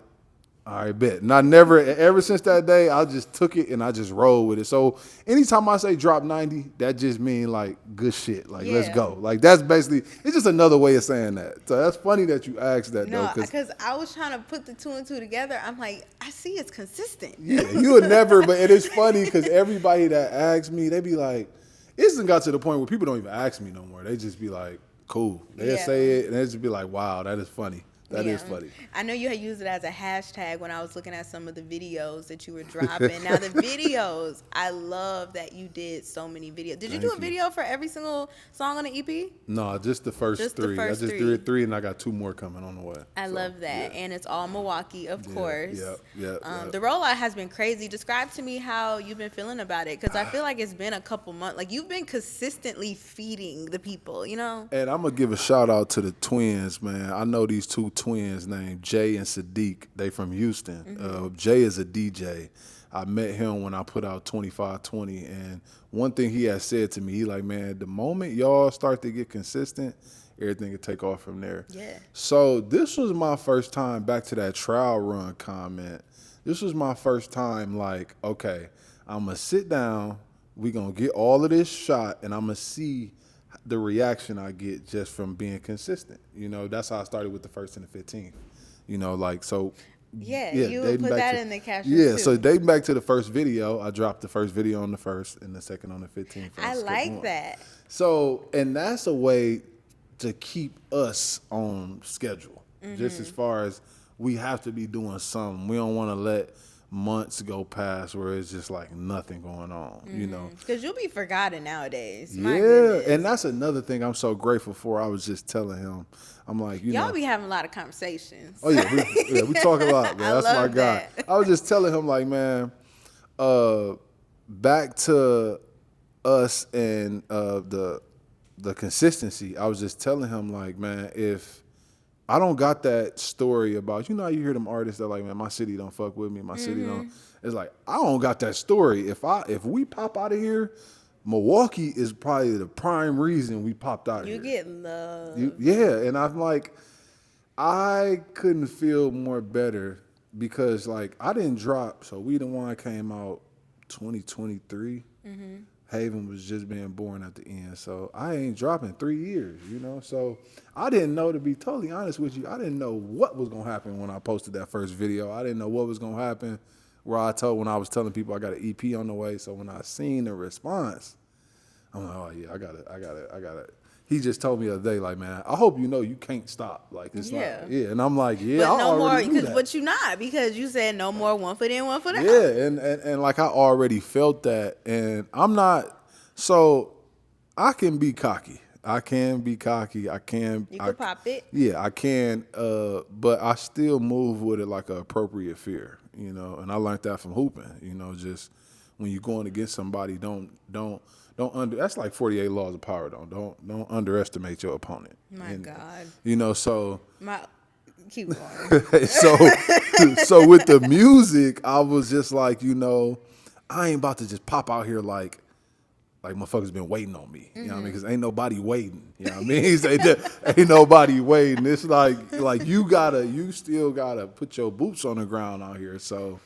all right, bet. And ever since that day, I just took it and I just rolled with it. So anytime I say drop 90, that just mean like good shit. Like, let's go. Like, that's basically, it's just another way of saying that. So that's funny that you asked that, though. No, because I was trying to put the two and two together. I'm like, I see it's consistent. Yeah, you would never, but it is funny because everybody that asks me, they be like, it just got to the point where people don't even ask me no more. They just be like, cool. They'll say it and they just be like, wow, that is funny. That is funny. I know you had used it as a hashtag when I was looking at some of the videos that you were dropping. Now the videos, I love that you did so many videos. Did you do a video for every single song on the EP? No, just the first three. I just did 3 and I got 2 more coming on the way. I love that. Yeah. And it's all Milwaukee, of course. Yeah. The rollout has been crazy. Describe to me how you've been feeling about it, because I feel like it's been a couple months. Like, you've been consistently feeding the people, you know? And I'm going to give a shout out to the twins, man. I know these 2 twins named Jay and Sadiq. They from Houston. Jay is a DJ. I met him when I put out 2520, and one thing he had said to me, he like, man, the moment y'all start to get consistent, everything will take off from there. Yeah. So this was my first time, back to that trial run comment, this was my first time like, okay, I'm going to sit down, we going to get all of this shot, and I'm going to see the reaction I get just from being consistent. You know, that's how I started with the 1st and the 15th. You know, like, so. Yeah, you would put that in the caption Yeah, too. so dating back to the first video, I dropped the first video on the 1st and the second on the 15th. I like that. So, and that's a way to keep us on schedule. Just as far as we have to be doing something. We don't want to let months go past where it's just like nothing going on, you know. Because you'll be forgotten nowadays. Yeah, My goodness. and that's another thing I'm so grateful for. I was just telling him, I'm like, y'all be having a lot of conversations. Oh yeah, we talk a lot, man. That's my guy. I was just telling him, like, man, back to us and the consistency. I was just telling him like, man, if I don't got that story about, how you hear them artists that like, man, my city don't fuck with me, my city don't. It's like, I don't got that story. If we pop out of here, Milwaukee is probably the prime reason we popped out of here. You get love. Yeah, and I'm like, I couldn't feel more better because like I didn't drop. So We the One came out 2023. Haven was just being born at the end. So I ain't dropping 3 years, So I didn't know, to be totally honest with you, I didn't know what was going to happen when I posted that first video. I didn't know what was going to happen when I was telling people I got an EP on the way. So when I seen the response, I'm like, oh yeah, I got it. He just told me the other day, like, man, I hope you can't stop. Like, it's not, and I'm like, yeah, but no more, because you not, because you said no more 1 foot in, 1 foot out. Yeah, and like I already felt that, and I'm not, so I can be cocky. I can be cocky. I can. You can pop it. Yeah, I can. But I still move with it like an appropriate fear, And I learned that from hooping. Just when you're going against somebody, don't that's like 48 laws of power. Don't underestimate your opponent. My God. Keep going. so with the music, I was just like, I ain't about to just pop out here like motherfuckers been waiting on me. You know what I mean? Because ain't nobody waiting. You know what I mean? Ain't nobody waiting. It's like you still gotta put your boots on the ground out here. So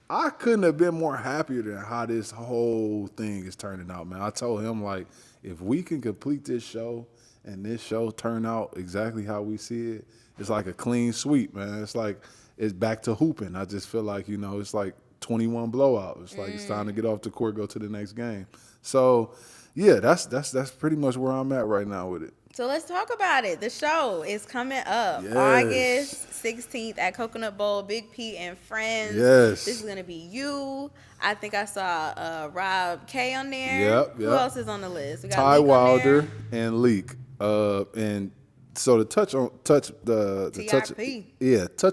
I couldn't have been more happier than how this whole thing is turning out, man. I told him, like, if we can complete this show and this show turn out exactly how we see it, it's like a clean sweep, man. It's like it's back to hooping. I just feel like, it's like 21 blowout. It's like it's time to get off the court, go to the next game. So, yeah, that's pretty much where I'm at right now with it. So let's talk about it. The show is coming up Yes. August 16th at Coconut Bowl, Big P and Friends. Yes. This is going to be you. I think I saw Rob K on there. Yep. Who else is on the list? We got Ty Leak Wilder and Leak. And so to touch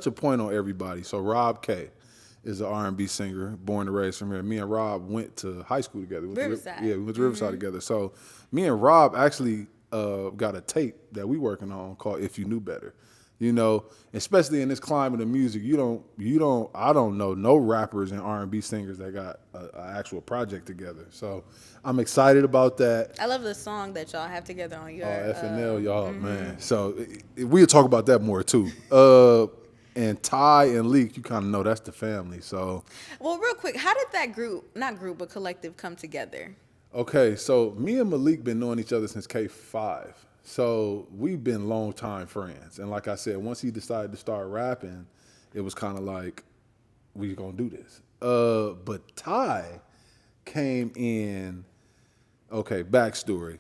a point on everybody. So Rob K is an R&B singer, born and raised from here. Me and Rob went to high school together. Riverside. We went to Riverside together. So me and Rob actually got a tape that we working on called "If You Knew Better." Especially in this climate of music, I don't know no rappers and R&B singers that got an actual project together. So I'm excited about that. I love the song that y'all have together on your FNL, y'all, man. So we'll talk about that more too. And Ty and Leak, you kind of know that's the family. So, well, real quick, how did that but collective come together? Okay, so me and Malik been knowing each other since K5. So we've been long-time friends. And like I said, once he decided to start rapping, it was kind of like, we gonna do this. But Ty came in, okay, backstory.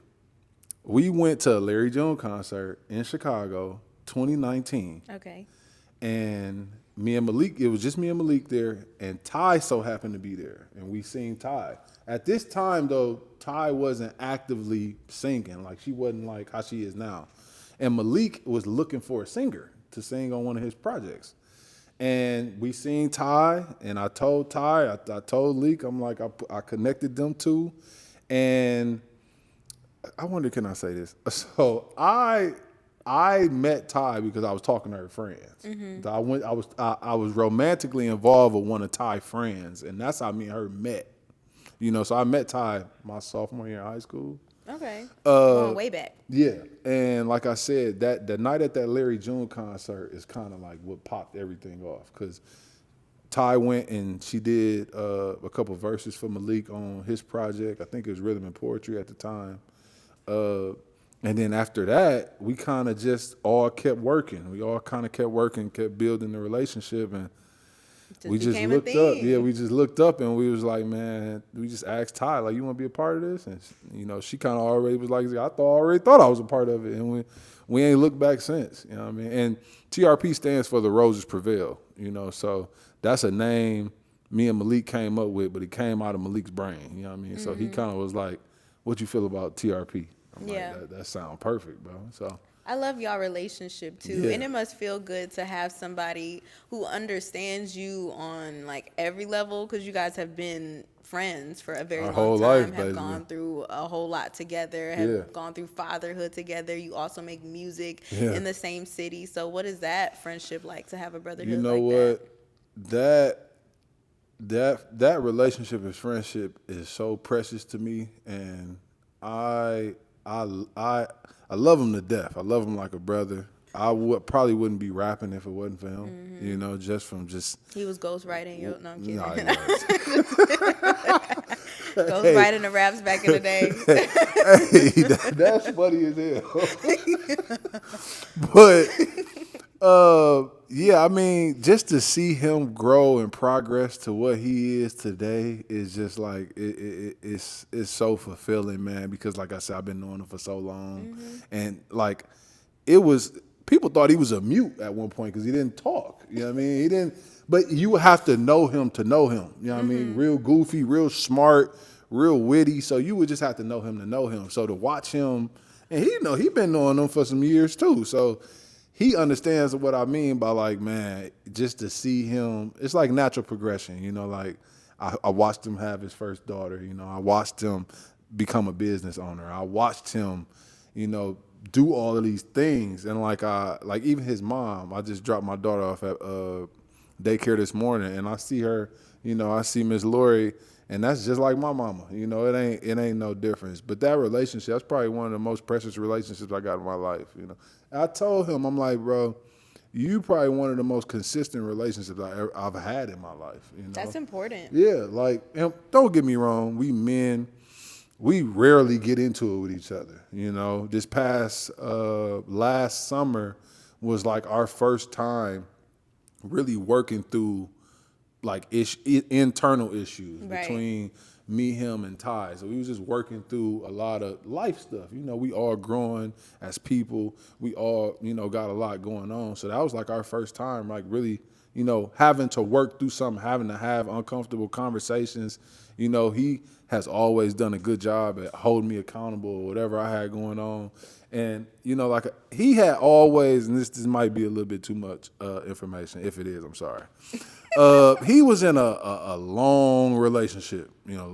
We went to a Larry Jones concert in Chicago, 2019. Okay. And it was just me and Malik there, and Ty so happened to be there, and we seen Ty. At this time, though, Ty wasn't actively singing. Like, she wasn't like how she is now. And Malik was looking for a singer to sing on one of his projects. And we seen Ty, and I told Ty, I told Leak, I'm like, I connected them two. And I wonder, can I say this? So I met Ty because I was talking to her friends. I was romantically involved with one of Ty's friends, and that's how me and her met. So I met Ty my sophomore year in high school. Okay. Going way back. Yeah. And like I said, that the night at that Larry June concert is kind of like what popped everything off, because Ty went and she did a couple verses for Malik on his project. I think it was Rhythm and Poetry at the time. And then after that, we kind of just all kept working. We all kind of kept working, kept building the relationship, and we just looked up. Yeah, we just looked up, and we was like, man, we just asked Ty, like, you want to be a part of this? And she kind of already was like, already thought I was a part of it, and we ain't looked back since. You know what I mean? And TRP stands for The Roses Prevail. So that's a name me and Malik came up with, but it came out of Malik's brain. You know what I mean? So he kind of was like, what you feel about TRP? I'm like, that sound perfect, bro. So I love y'all relationship too. Yeah. And it must feel good to have somebody who understands you on like every level, because you guys have been friends for a very Our long whole time, life, have basically. gone through a whole lot together, Yeah. have gone through fatherhood together. You also make music Yeah. in the same city. So what is that friendship like, to have a You brotherhood know like that? what? That that relationship and friendship is so precious to me, and I I I I love him to death. I love him like a brother. I probably wouldn't be rapping if it wasn't for him. You know, just from just He was ghostwriting you. No, I'm kidding. nah, he was. Hey, Ghostwriting the raps back in the day. hey, that's funny as hell. But yeah, I mean, just to see him grow and progress to what he is today is just like it's so fulfilling, man. Because like I said, I've been knowing him for so long, and like it was people thought he was a mute at one point because he didn't talk. You know what I mean? He didn't. But you have to know him to know him. You know what I mean? Real goofy, real smart, real witty. So you would just have to know him to know him. So to watch him, and he been knowing him for some years too. So he understands what I mean by like, man, just to see him, it's like natural progression. You know, like I watched him have his first daughter. You know, I watched him become a business owner. I watched him, you know, do all of these things. And like even his mom, I just dropped my daughter off at daycare this morning, and I see her, you know, I see Miss Lori, and that's just like my mama. You know, it ain't no difference. But that relationship, that's probably one of the most precious relationships I got in my life. You know, I told him, I'm like, bro, you probably one of the most consistent relationships I've had in my life. You know, That's important. yeah. Like, and don't get me wrong, we men, we rarely get into it with each other. You know, this past last summer was like our first time really working through like internal issues Right. between me, him, and Ty. So we was just working through a lot of life stuff. You know, we all growing as people. We all, you know, got a lot going on. So that was like our first time, like really, you know, having to work through something, having to have uncomfortable conversations. You know, he has always done a good job at holding me accountable or whatever I had going on. And, you know, like he had always, and this might be a little bit too much information. If it is, I'm sorry. He was in a long relationship, you know,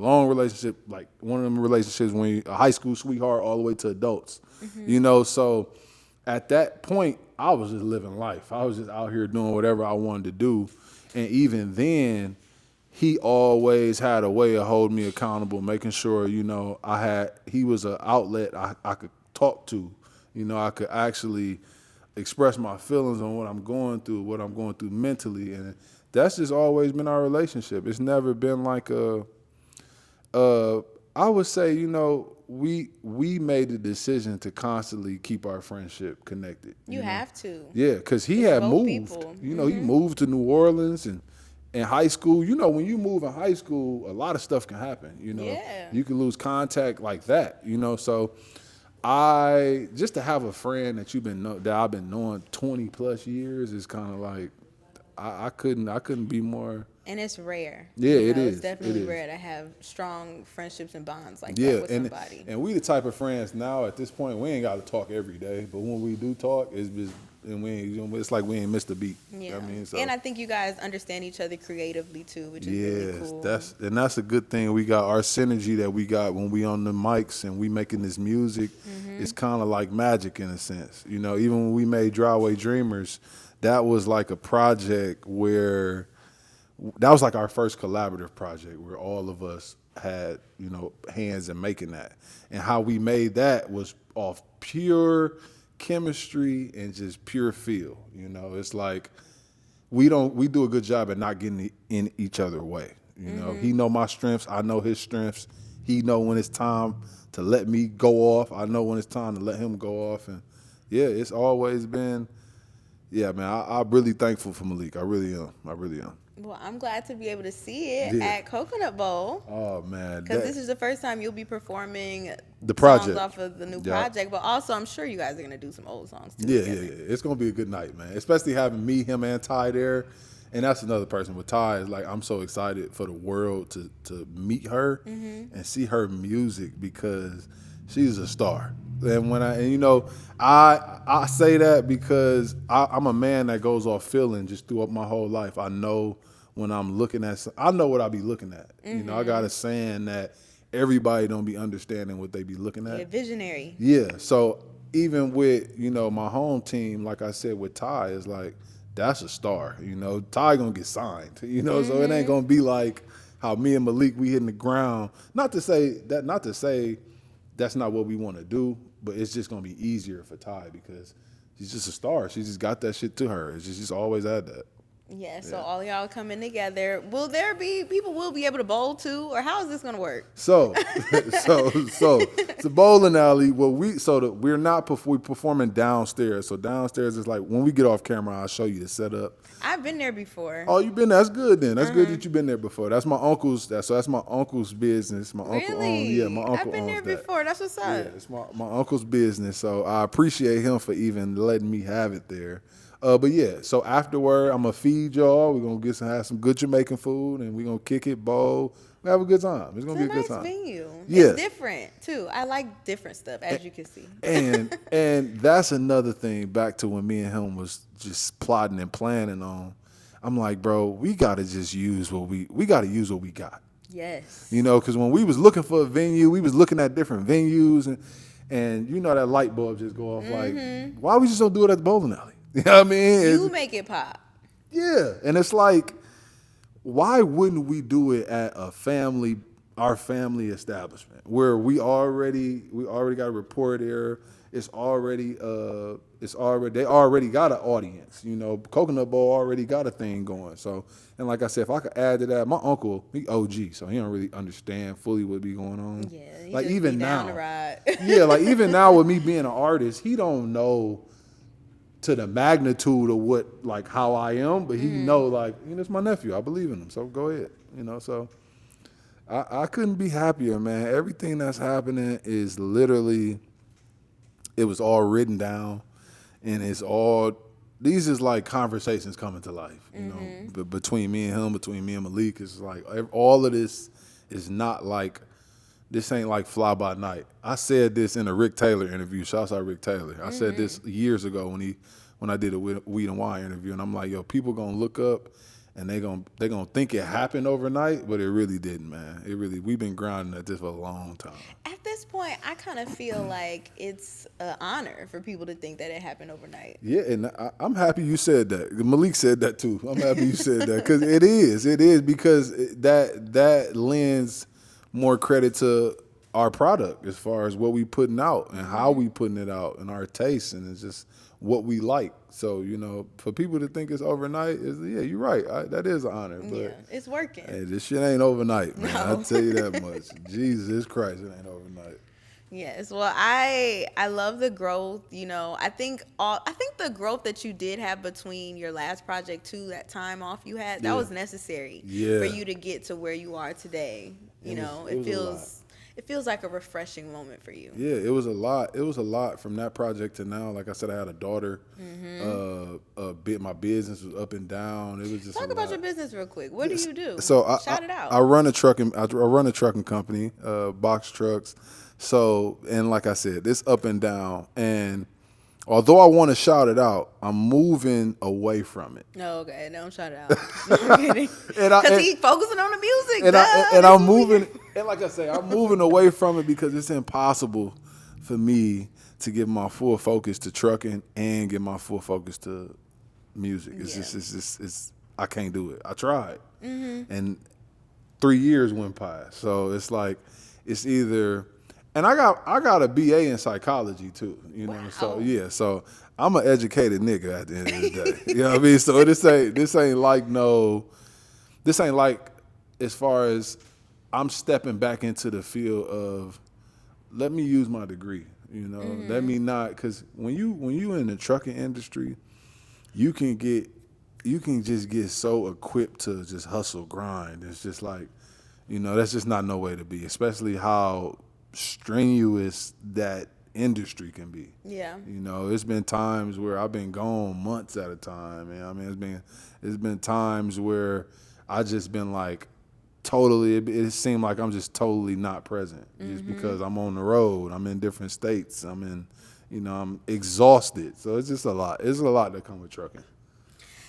like one of them relationships when a high school sweetheart all the way to adults, you know. So at that point, I was just living life. I was just out here doing whatever I wanted to do. And even then, he always had a way of holding me accountable, making sure, you know, he was an outlet I could talk to. You know, I could actually express my feelings on what I'm going through mentally. And that's just always been our relationship. It's never been like I would say, you know, we made the decision to constantly keep our friendship connected. You know? have to. Yeah, because he It's had both moved. people. You know, he moved to New Orleans and in high school. You know, when you move in high school, a lot of stuff can happen. You know, Yeah. you can lose contact like that. You know, so I just to have a friend that I've been knowing 20 plus years is kind of like I couldn't be more. And it's rare. Yeah, You it know, is. It's definitely It is. rare to have strong friendships and bonds like Yeah, that with somebody. and we the type of friends now at this point we ain't got to talk every day, but when we do talk, it's just and we ain't, you know, it's like we ain't missed a beat. Yeah. You know what I mean, so And I think you guys understand each other creatively too, which is really yes, cool. that's a good thing. We got our synergy that we got when we on the mics and we making this music. It's kind of like magic in a sense. You know, even when we made Driveway Dreamers, that was like a project where that was like our first collaborative project where all of us had, you know, hands in making that. And how we made that was off pure chemistry and just pure feel. You know, it's like we do a good job at not getting in each other's way. You know, he know my strengths, I know his strengths. He know when it's time to let me go off. I know when it's time to let him go off. And yeah, it's always been, yeah, man, I'm really thankful for Malik. I really am. I really am. Well, I'm glad to be able to see it Yeah. at Coconut Bowl. Oh man, Because this is the first time you'll be performing The project. songs off of the new Yeah. project, but also I'm sure you guys are gonna do some old songs too. yeah. together. It's gonna be a good night, man. Especially having me, him, and Ty there. And that's another person with Ty. Is like I'm so excited for the world to meet her and see her music because she's a star. And I say that because I'm a man that goes off feeling just throughout my whole life. I know when I'm looking at, I know what I be looking at. I got a saying that everybody don't be understanding what they be looking at. Yeah, visionary. Yeah. So even with, my home team, like I said, with Ty, is like, that's a star. Ty gonna get signed. So it ain't gonna be like how me and Malik, we hitting the ground. Not to say that's not what we want to do, but it's just gonna be easier for Ty because she's just a star. She just got that shit to her. It's just always had that. Yeah, so all y'all coming together. Will there be people will be able to bowl too, or how is this gonna work? So it's a bowling alley. We're not we're performing downstairs. So downstairs is like when we get off camera, I'll show you the setup. I've been there before. Oh, you've been there? That's good then. That's good that you've been there before. That's my uncle's. That's my uncle's business. My uncle owns. Yeah, my uncle I've been there owns that. before. That's what's up. Yeah, it's my uncle's business. So I appreciate him for even letting me have it there. But yeah, so afterward, I'm gonna feed y'all. We're gonna have some good Jamaican food, and we're gonna kick it, bowl. We have a good time. It's gonna be a good time. Venue. Yeah. It's different too. I like different stuff, as you can see. And that's another thing. Back to when me and him was just plotting and planning on. I'm like, bro, we gotta just use what we gotta use what we got. Yes. Because when we was looking for a venue, we was looking at different venues, and that light bulb just go off. Like, why we just don't do it at the bowling alley? You know what I mean? You make it pop. Yeah, and it's like, why wouldn't we do it at our family establishment where we already got a report there. They already got an audience. Coconut Bowl already got a thing going. So, and like I said, if I could add to that, my uncle, he OG, so he don't really understand fully what be going on. Yeah, like even now, yeah, like even now with me being an artist, he don't know to the magnitude of what, like, how I am, but he know, like, it's my nephew. I believe in him, so go ahead. So I couldn't be happier, man. everything that's happening is literally, it was all written down, and these is like conversations coming to life, but between me and him, between me and Malik, it's like all of this is not like, this ain't like fly by night. I said this in a Rick Taylor interview. Shouts out Rick Taylor. I said this years ago when I did a Weed and Wine interview, and I'm like, yo, people gonna look up and they gonna think it happened overnight, but it really didn't, man. We've been grinding at this for a long time. At this point, I kind of feel like it's an honor for people to think that it happened overnight. Yeah, and I'm happy you said that. Malik said that too. I'm happy you said that because it is because that lends more credit to our product as far as what we putting out and how we putting it out and our taste, and it's just what we like. So, for people to think it's overnight, you're right. That is an honor. But yeah, it's working. Hey, this shit ain't overnight, man. No. I'll tell you that much. Jesus Christ, it ain't overnight. Yes, well, I love the growth. I think the growth that you did have between your last project to that time off you had, that was necessary for you to get to where you are today. It feels like a refreshing moment for you. Yeah, it was a lot. It was a lot from that project to now. Like I said, I had a daughter. My business was up and down. It was just talk about your business real quick. What do you do? So shout it out. I run a trucking company, box trucks. So, and like I said, this up and down. And although I want to shout it out, I'm moving away from it. No, okay, don't shout it out. I'm kidding. Because he's focusing on the music. And I'm moving. And like I say, I'm moving away from it because it's impossible for me to give my full focus to trucking and give my full focus to music. It's just I can't do it. I tried, and 3 years went by. So it's like it's either. And I got a BA in psychology too, Wow. So I'm an educated nigga at the end of the day. You know what I mean? So this ain't like as far as I'm stepping back into the field of let me use my degree. Let me not, because when you in the trucking industry, you can just get so equipped to just hustle grind. It's just like, that's just not no way to be, especially how strenuous that industry can be. Yeah. It's been times where I've been gone months at a time. It's been times where I just been like, totally, it seemed like I'm just totally not present just because I'm on the road. I'm in different states. I'm exhausted. So it's just a lot. It's a lot that come with trucking.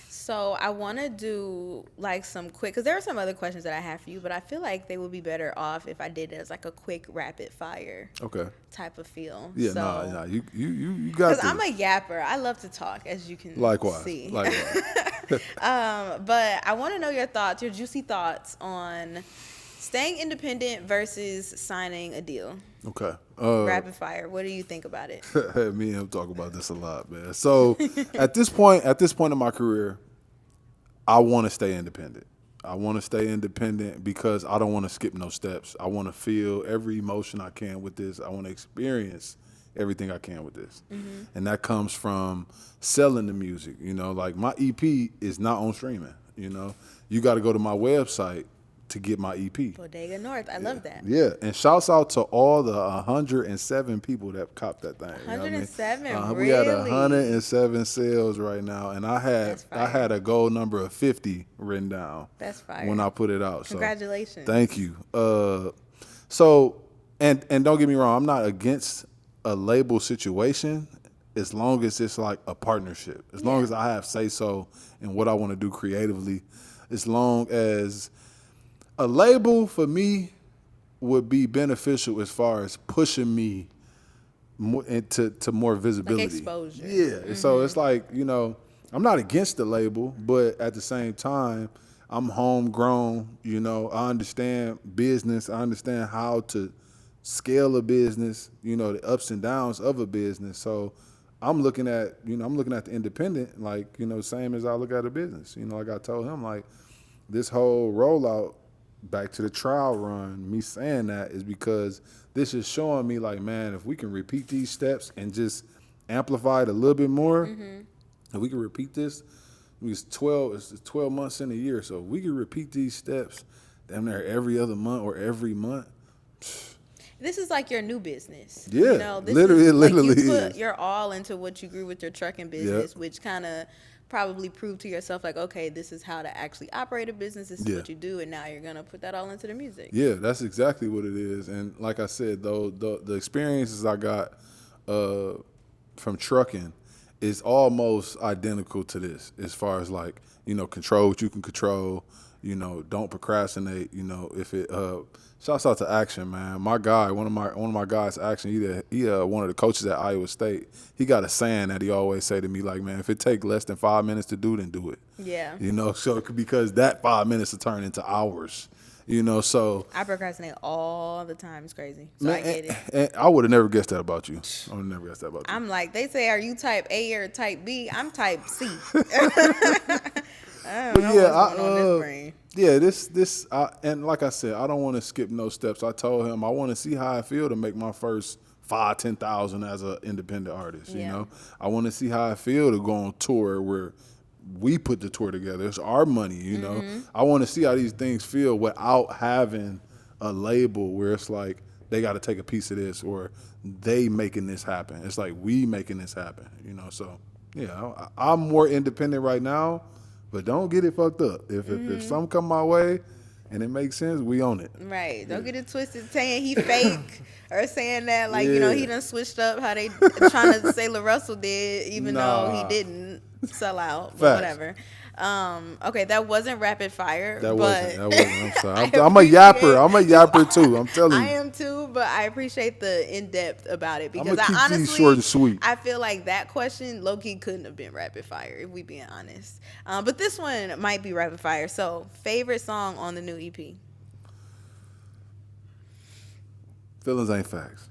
So I want to do like some quick, because there are some other questions that I have for you, but I feel like they would be better off if I did it as like a quick rapid fire Okay. type of feel. Yeah, so, nah, you got this. Because I'm a yapper. I love to talk, as you can Likewise. see. Likewise. But I want to know your thoughts, your juicy thoughts on staying independent versus signing a deal. Okay. Rapid fire. What do you think about it? Me and him talk about this a lot, man. So at this point in my career, I want to stay independent. I want to stay independent because I don't want to skip no steps. I want to feel every emotion I can with this. I want to experience everything I can with this. And that comes from selling the music. Like my EP is not on streaming. You got to go to my website to get my EP. Bodega North. I love that. Yeah, and shouts out to all the 107 people that copped that thing. 107, really? We had 107 sales right now, and I had a goal number of 50 written down. That's fire. When I put it out. Congratulations. So, thank you. So don't get me wrong, I'm not against a label situation as long as it's like a partnership. As long as I have say so in what I want to do creatively. As long as a label for me would be beneficial as far as pushing me into more visibility. Like exposure. Yeah. So it's like, I'm not against the label, but at the same time, I'm homegrown. I understand business. I understand how to scale a business, the ups and downs of a business. So I'm looking at the independent, like, same as I look at a business. Like I told him, like, this whole rollout, back to the trial run, me saying that is because this is showing me like, man, if we can repeat these steps and just amplify it a little bit more, if we can repeat this, it's 12 months in a year. So if we can repeat these steps damn near every other month or every month. This is like your new business. Yeah, this literally you put your all into what you grew with your trucking business, which kind of probably prove to yourself like, okay, this is how to actually operate a business. This is what you do, and now you're gonna put that all into the music. Yeah, that's exactly what it is. And like I said, though, the experiences I got from trucking is almost identical to this, as far as like, control what you can control. Don't procrastinate. If it shouts out to Action, man. My guy, one of my guys, Action. He one of the coaches at Iowa State. He got a saying that he always say to me, like, man, if it take less than 5 minutes to do, then do it. Yeah. So because that 5 minutes will turn into hours. So I procrastinate all the time. It's crazy. So man, I get it. And I would have never guessed that about you. I would have never guessed that about you. I'm like, they say, are you type A or type B? I'm type C. I don't know what's going on this brain. Yeah, and like I said, I don't want to skip no steps. I told him I want to see how I feel to make my first 5,000-10,000 as an independent artist. I want to see how I feel to go on tour where we put the tour together. It's our money. I want to see how these things feel without having a label where it's like they got to take a piece of this or they making this happen. It's like we making this happen. So yeah, I'm more independent right now. But don't get it fucked up. If something come my way and it makes sense, we own it. Right. Don't get it twisted saying he fake or saying that like, he done switched up how they trying to say LaRussell did, even though he didn't sell out. But whatever. Okay, that wasn't rapid fire. That wasn't. I'm sorry. I'm a yapper. I'm a yapper too. I'm telling you. I am too, but I appreciate the in depth about it because keep I honestly, these short and sweet. I feel like that question low key couldn't have been rapid fire if we being honest. But this one might be rapid fire. So, favorite song on the new EP? Feelings ain't facts.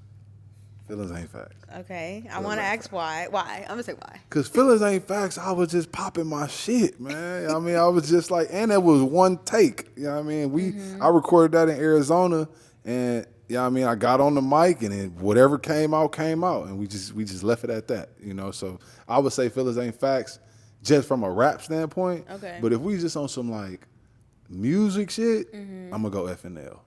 Feelings ain't facts. Okay. I want to ask why. Why? I'm going to say why. Because feelings ain't facts. I was just popping my shit, man. I was just like, and it was one take. You know what I mean? I recorded that in Arizona, and I got on the mic, and then whatever came out, and we just left it at that. So I would say feelings ain't facts just from a rap standpoint. Okay. But if we just on some like music shit, I'm gonna go FNL.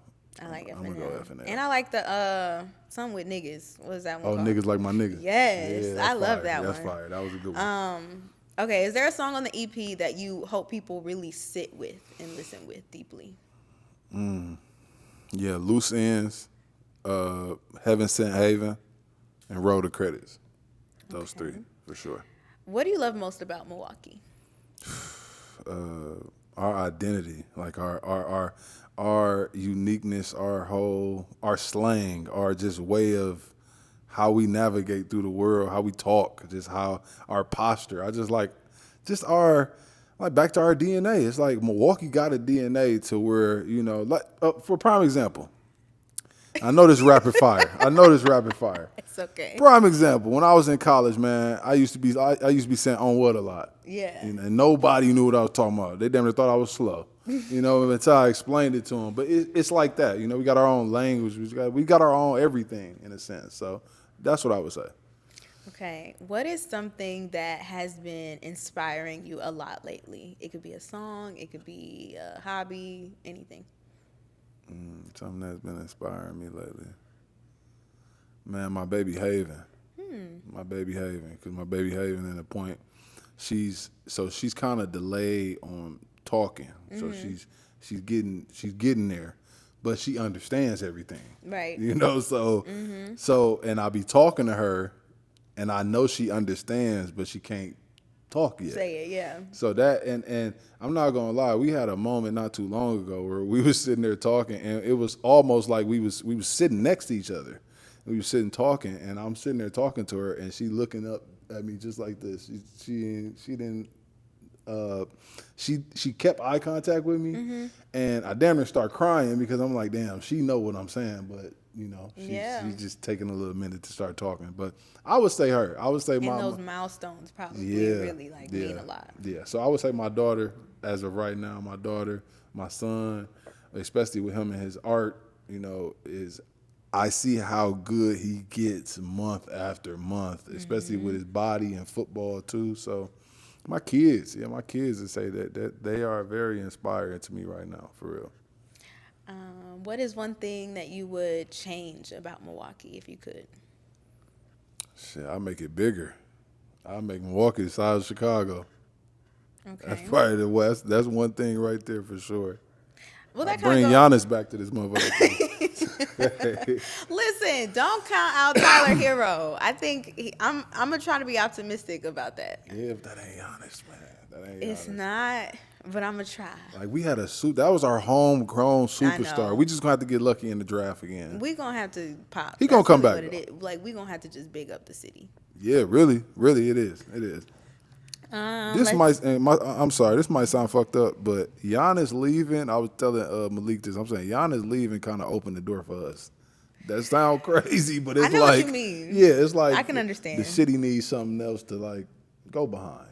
I like FNL. I'm gonna go FNL. And I like the some with niggas. What is that one called? Niggas like my niggas. Yes, I love that one. That's fire. That was a good one. Okay, is there a song on the EP that you hope people really sit with and listen with deeply? Yeah, Loose Ends, Heaven Sent Haven, and Road to Credits. Those Okay. three for sure. What do you love most about Milwaukee? Our identity, like our uniqueness, our slang, our just way of how we navigate through the world, how we talk, just how our posture. I just just our like back to our DNA. It's like Milwaukee got a DNA to where like for prime example. I know this rapid fire. It's okay. Prime example. When I was in college, man, I used to be saying on what a lot. Yeah. And nobody knew what I was talking about. They damn near thought I was slow. Until I explained it to them. But it's like that. We got our own language. We got our own everything in a sense. So that's what I would say. Okay. What is something that has been inspiring you a lot lately? It could be a song, it could be a hobby, anything. Something that's been inspiring me lately. Man, my baby Haven. My baby Haven. Because my baby Haven, at a point, she's kind of delayed on talking. So she's getting there. But she understands everything. Right. So and I be talking to her and I know she understands, but she can't talk yet. Say it, yeah. So that and I'm not gonna lie, we had a moment not too long ago where we was sitting there talking, and it was almost like we was sitting next to each other. We were sitting talking, and I'm sitting there talking to her, and she looking up at me just like this. She didn't. She kept eye contact with me, and I damn near start crying because I'm like, damn, she know what I'm saying, but she's just taking a little minute to start talking. But I would say her. I would say And my those milestones probably really mean a lot. Yeah. So I would say my daughter, as of right now, my son, especially with him and his art, is I see how good he gets month after month, especially with his body and football too. So my kids would say that they are very inspiring to me right now, for real. What is one thing that you would change about Milwaukee if you could? Shit, I make it bigger. I make Milwaukee the size of Chicago. Okay. That's probably the West. That's one thing right there for sure. Well, that Bring Giannis back to this motherfucker. Listen, don't count out Tyler Hero. I think I'm gonna try to be optimistic about that. Yeah, but that ain't Giannis, man. That ain't It's Giannis. not, but I'm gonna try. Like we had that was our homegrown know. superstar. We just gonna have to get lucky in the draft again. We gonna have to pop. He gonna come really back, what it is. Like we gonna have to just big up the city. Yeah, really, it is. It is. I'm sorry, this might sound fucked up, but Giannis leaving, I was telling Malik this, I'm saying Giannis leaving kind of opened the door for us. That sounds crazy, but it's I know like, what you mean. Yeah, it's like I can understand. The city needs something else to like go behind.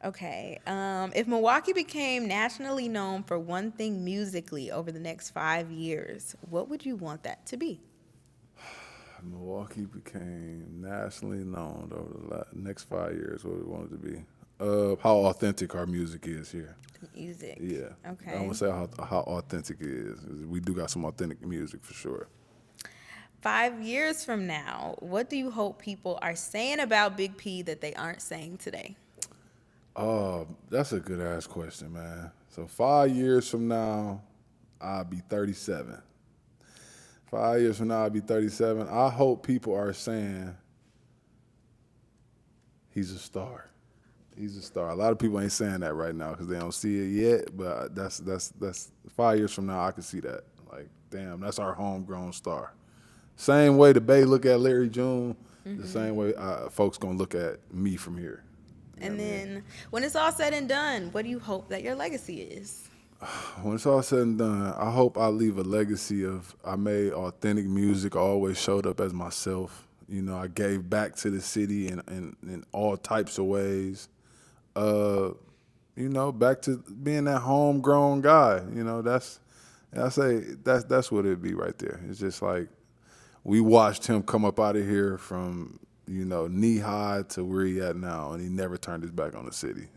Okay. If Milwaukee became nationally known for one thing musically over the next 5 years, what would you want that to be? Milwaukee became nationally known over the next 5 years. What we want it to be? How authentic our music is here. Music. Yeah. Okay. I want to say how authentic it is. We do got some authentic music for sure. 5 years from now, what do you hope people are saying about Big P that they aren't saying today? That's a good ass question, man. So 5 years from now, I'll be 37. 5 years from now, I'll be 37. I hope people are saying he's a star. He's a star. A lot of people ain't saying that right now because they don't see it yet. But that's 5 years from now, I can see that. Like, damn, that's our homegrown star. Same way the Bay look at Larry June, the same way folks gonna look at me from here. And then when it's all said and done, what do you hope that your legacy is? When it's all said and done, I hope I leave a legacy of I made authentic music. I always showed up as myself. I gave back to the city in all types of ways. Back to being that homegrown guy. That's what it'd be right there. It's just like we watched him come up out of here from knee high to where he at now, and he never turned his back on the city.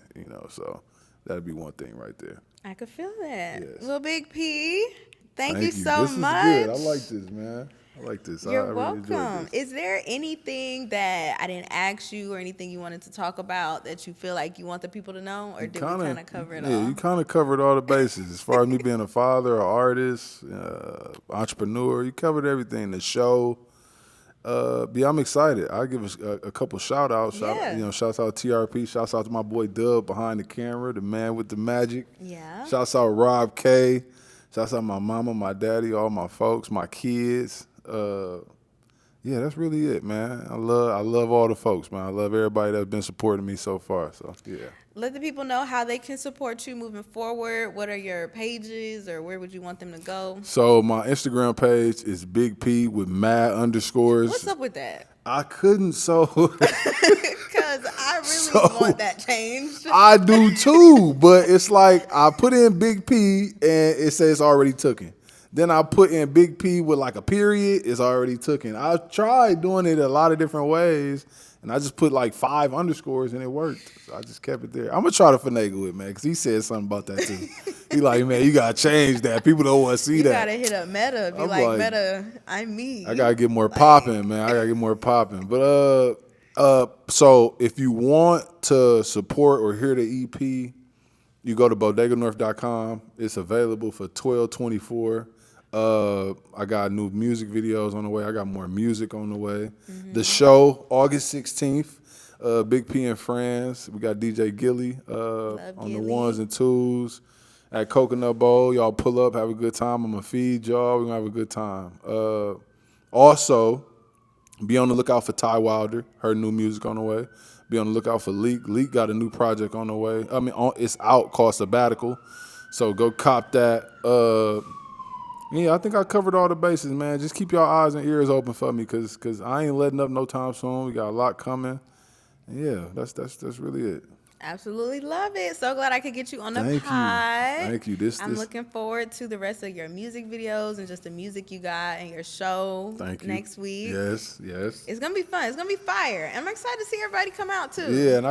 So that'd be one thing right there. I could feel that. Yes. Well, Big P, thank you so This much. is good. I like this, man. I like this. You're I really enjoyed welcome. this. Is there anything that I didn't ask you or anything you wanted to talk about that you feel like you want the people to know, or did we kind of cover it all? You kind of covered all the bases. As far as me being a father, an artist, entrepreneur, you covered everything. The show. Yeah, I'm excited. I'll give a couple shout outs. Yeah. Shouts out TRP. Shouts out to my boy Dub behind the camera, the man with the magic. Yeah. Shouts out Rob K. Shouts out my mama, my daddy, all my folks, my kids. Yeah, that's really it, man. I love all the folks, man. I love everybody that's been supporting me so far. So yeah. Let the people know how they can support you moving forward. What are your pages, or where would you want them to go? So my Instagram page is Big P with mad underscores. What's up with that? I couldn't Because I really want that changed. I do too, but it's like I put in Big P and it says already taken. Then I put in Big P with like a period, it's already taken. I tried doing it a lot of different ways, and I just put like 5 underscores and it worked. So I just kept it there. I'm gonna try to finagle it, man, because he said something about that too. He like, man, you gotta change that. People don't want to see that. You gotta hit up Meta. Be like, Meta, I'm me. I gotta get more popping, man. I gotta get more popping. But so if you want to support or hear the EP, you go to bodeganorth.com. It's available for $12.24. I got new music videos on the way. I got more music on the way. Mm-hmm. The show, August 16th, Big P and Friends. We got DJ Gilly on the ones and twos at Coconut Bowl. Y'all pull up, have a good time. I'm going to feed y'all. We're going to have a good time. Also, be on the lookout for Ty Wilder. Her new music on the way. Be on the lookout for Leak. Leak got a new project on the way. I mean, it's out called Sabbatical. So go cop that. Yeah, I think I covered all the bases, man. Just keep your eyes and ears open for me, cause I ain't letting up no time soon. We got a lot coming. And yeah, that's really it. Absolutely love it. So glad I could get you on the Thank pod. Thank you. I'm looking forward to the rest of your music videos and just the music you got and your show next week. Yes. It's gonna be fun. It's gonna be fire. I'm excited to see everybody come out too. Yeah, and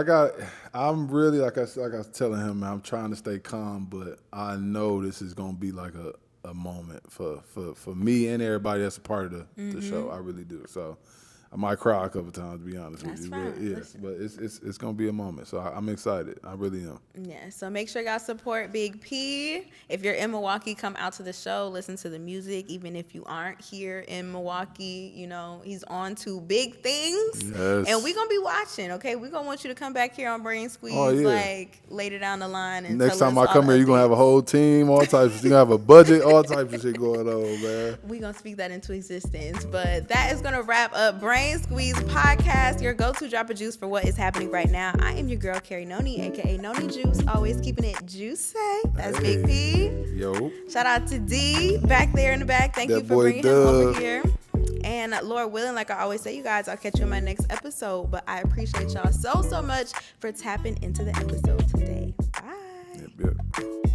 I'm really like I was telling him, man, I'm trying to stay calm, but I know this is gonna be like a moment for me and everybody that's a part of the show. I really do. So I might cry a couple times, to be honest with you. Fine. But yes, but it's gonna be a moment. So I'm excited. I really am. Yeah. So make sure y'all support Big P. If you're in Milwaukee, come out to the show. Listen to the music. Even if you aren't here in Milwaukee, you know he's on to big things. Yes. And we're gonna be watching. Okay, we're gonna want you to come back here on Brain Squeeze, like later down the line. And next tell time us I come all here, you're gonna have a whole team, all types. You're gonna have a budget, all types of shit going on, man. We're gonna speak that into existence. But that is gonna wrap up Brain Squeeze podcast, your go-to drop of juice for what is happening right now. I am your girl, Carrie Noni, aka Noni Juice, always keeping it juicy. That's Big P. Yo. Shout out to D back there in the back. Thank you for bringing him over here. And Lord willing, like I always say, you guys, I'll catch you in my next episode. But I appreciate y'all so much for tapping into the episode today. Bye. Yep.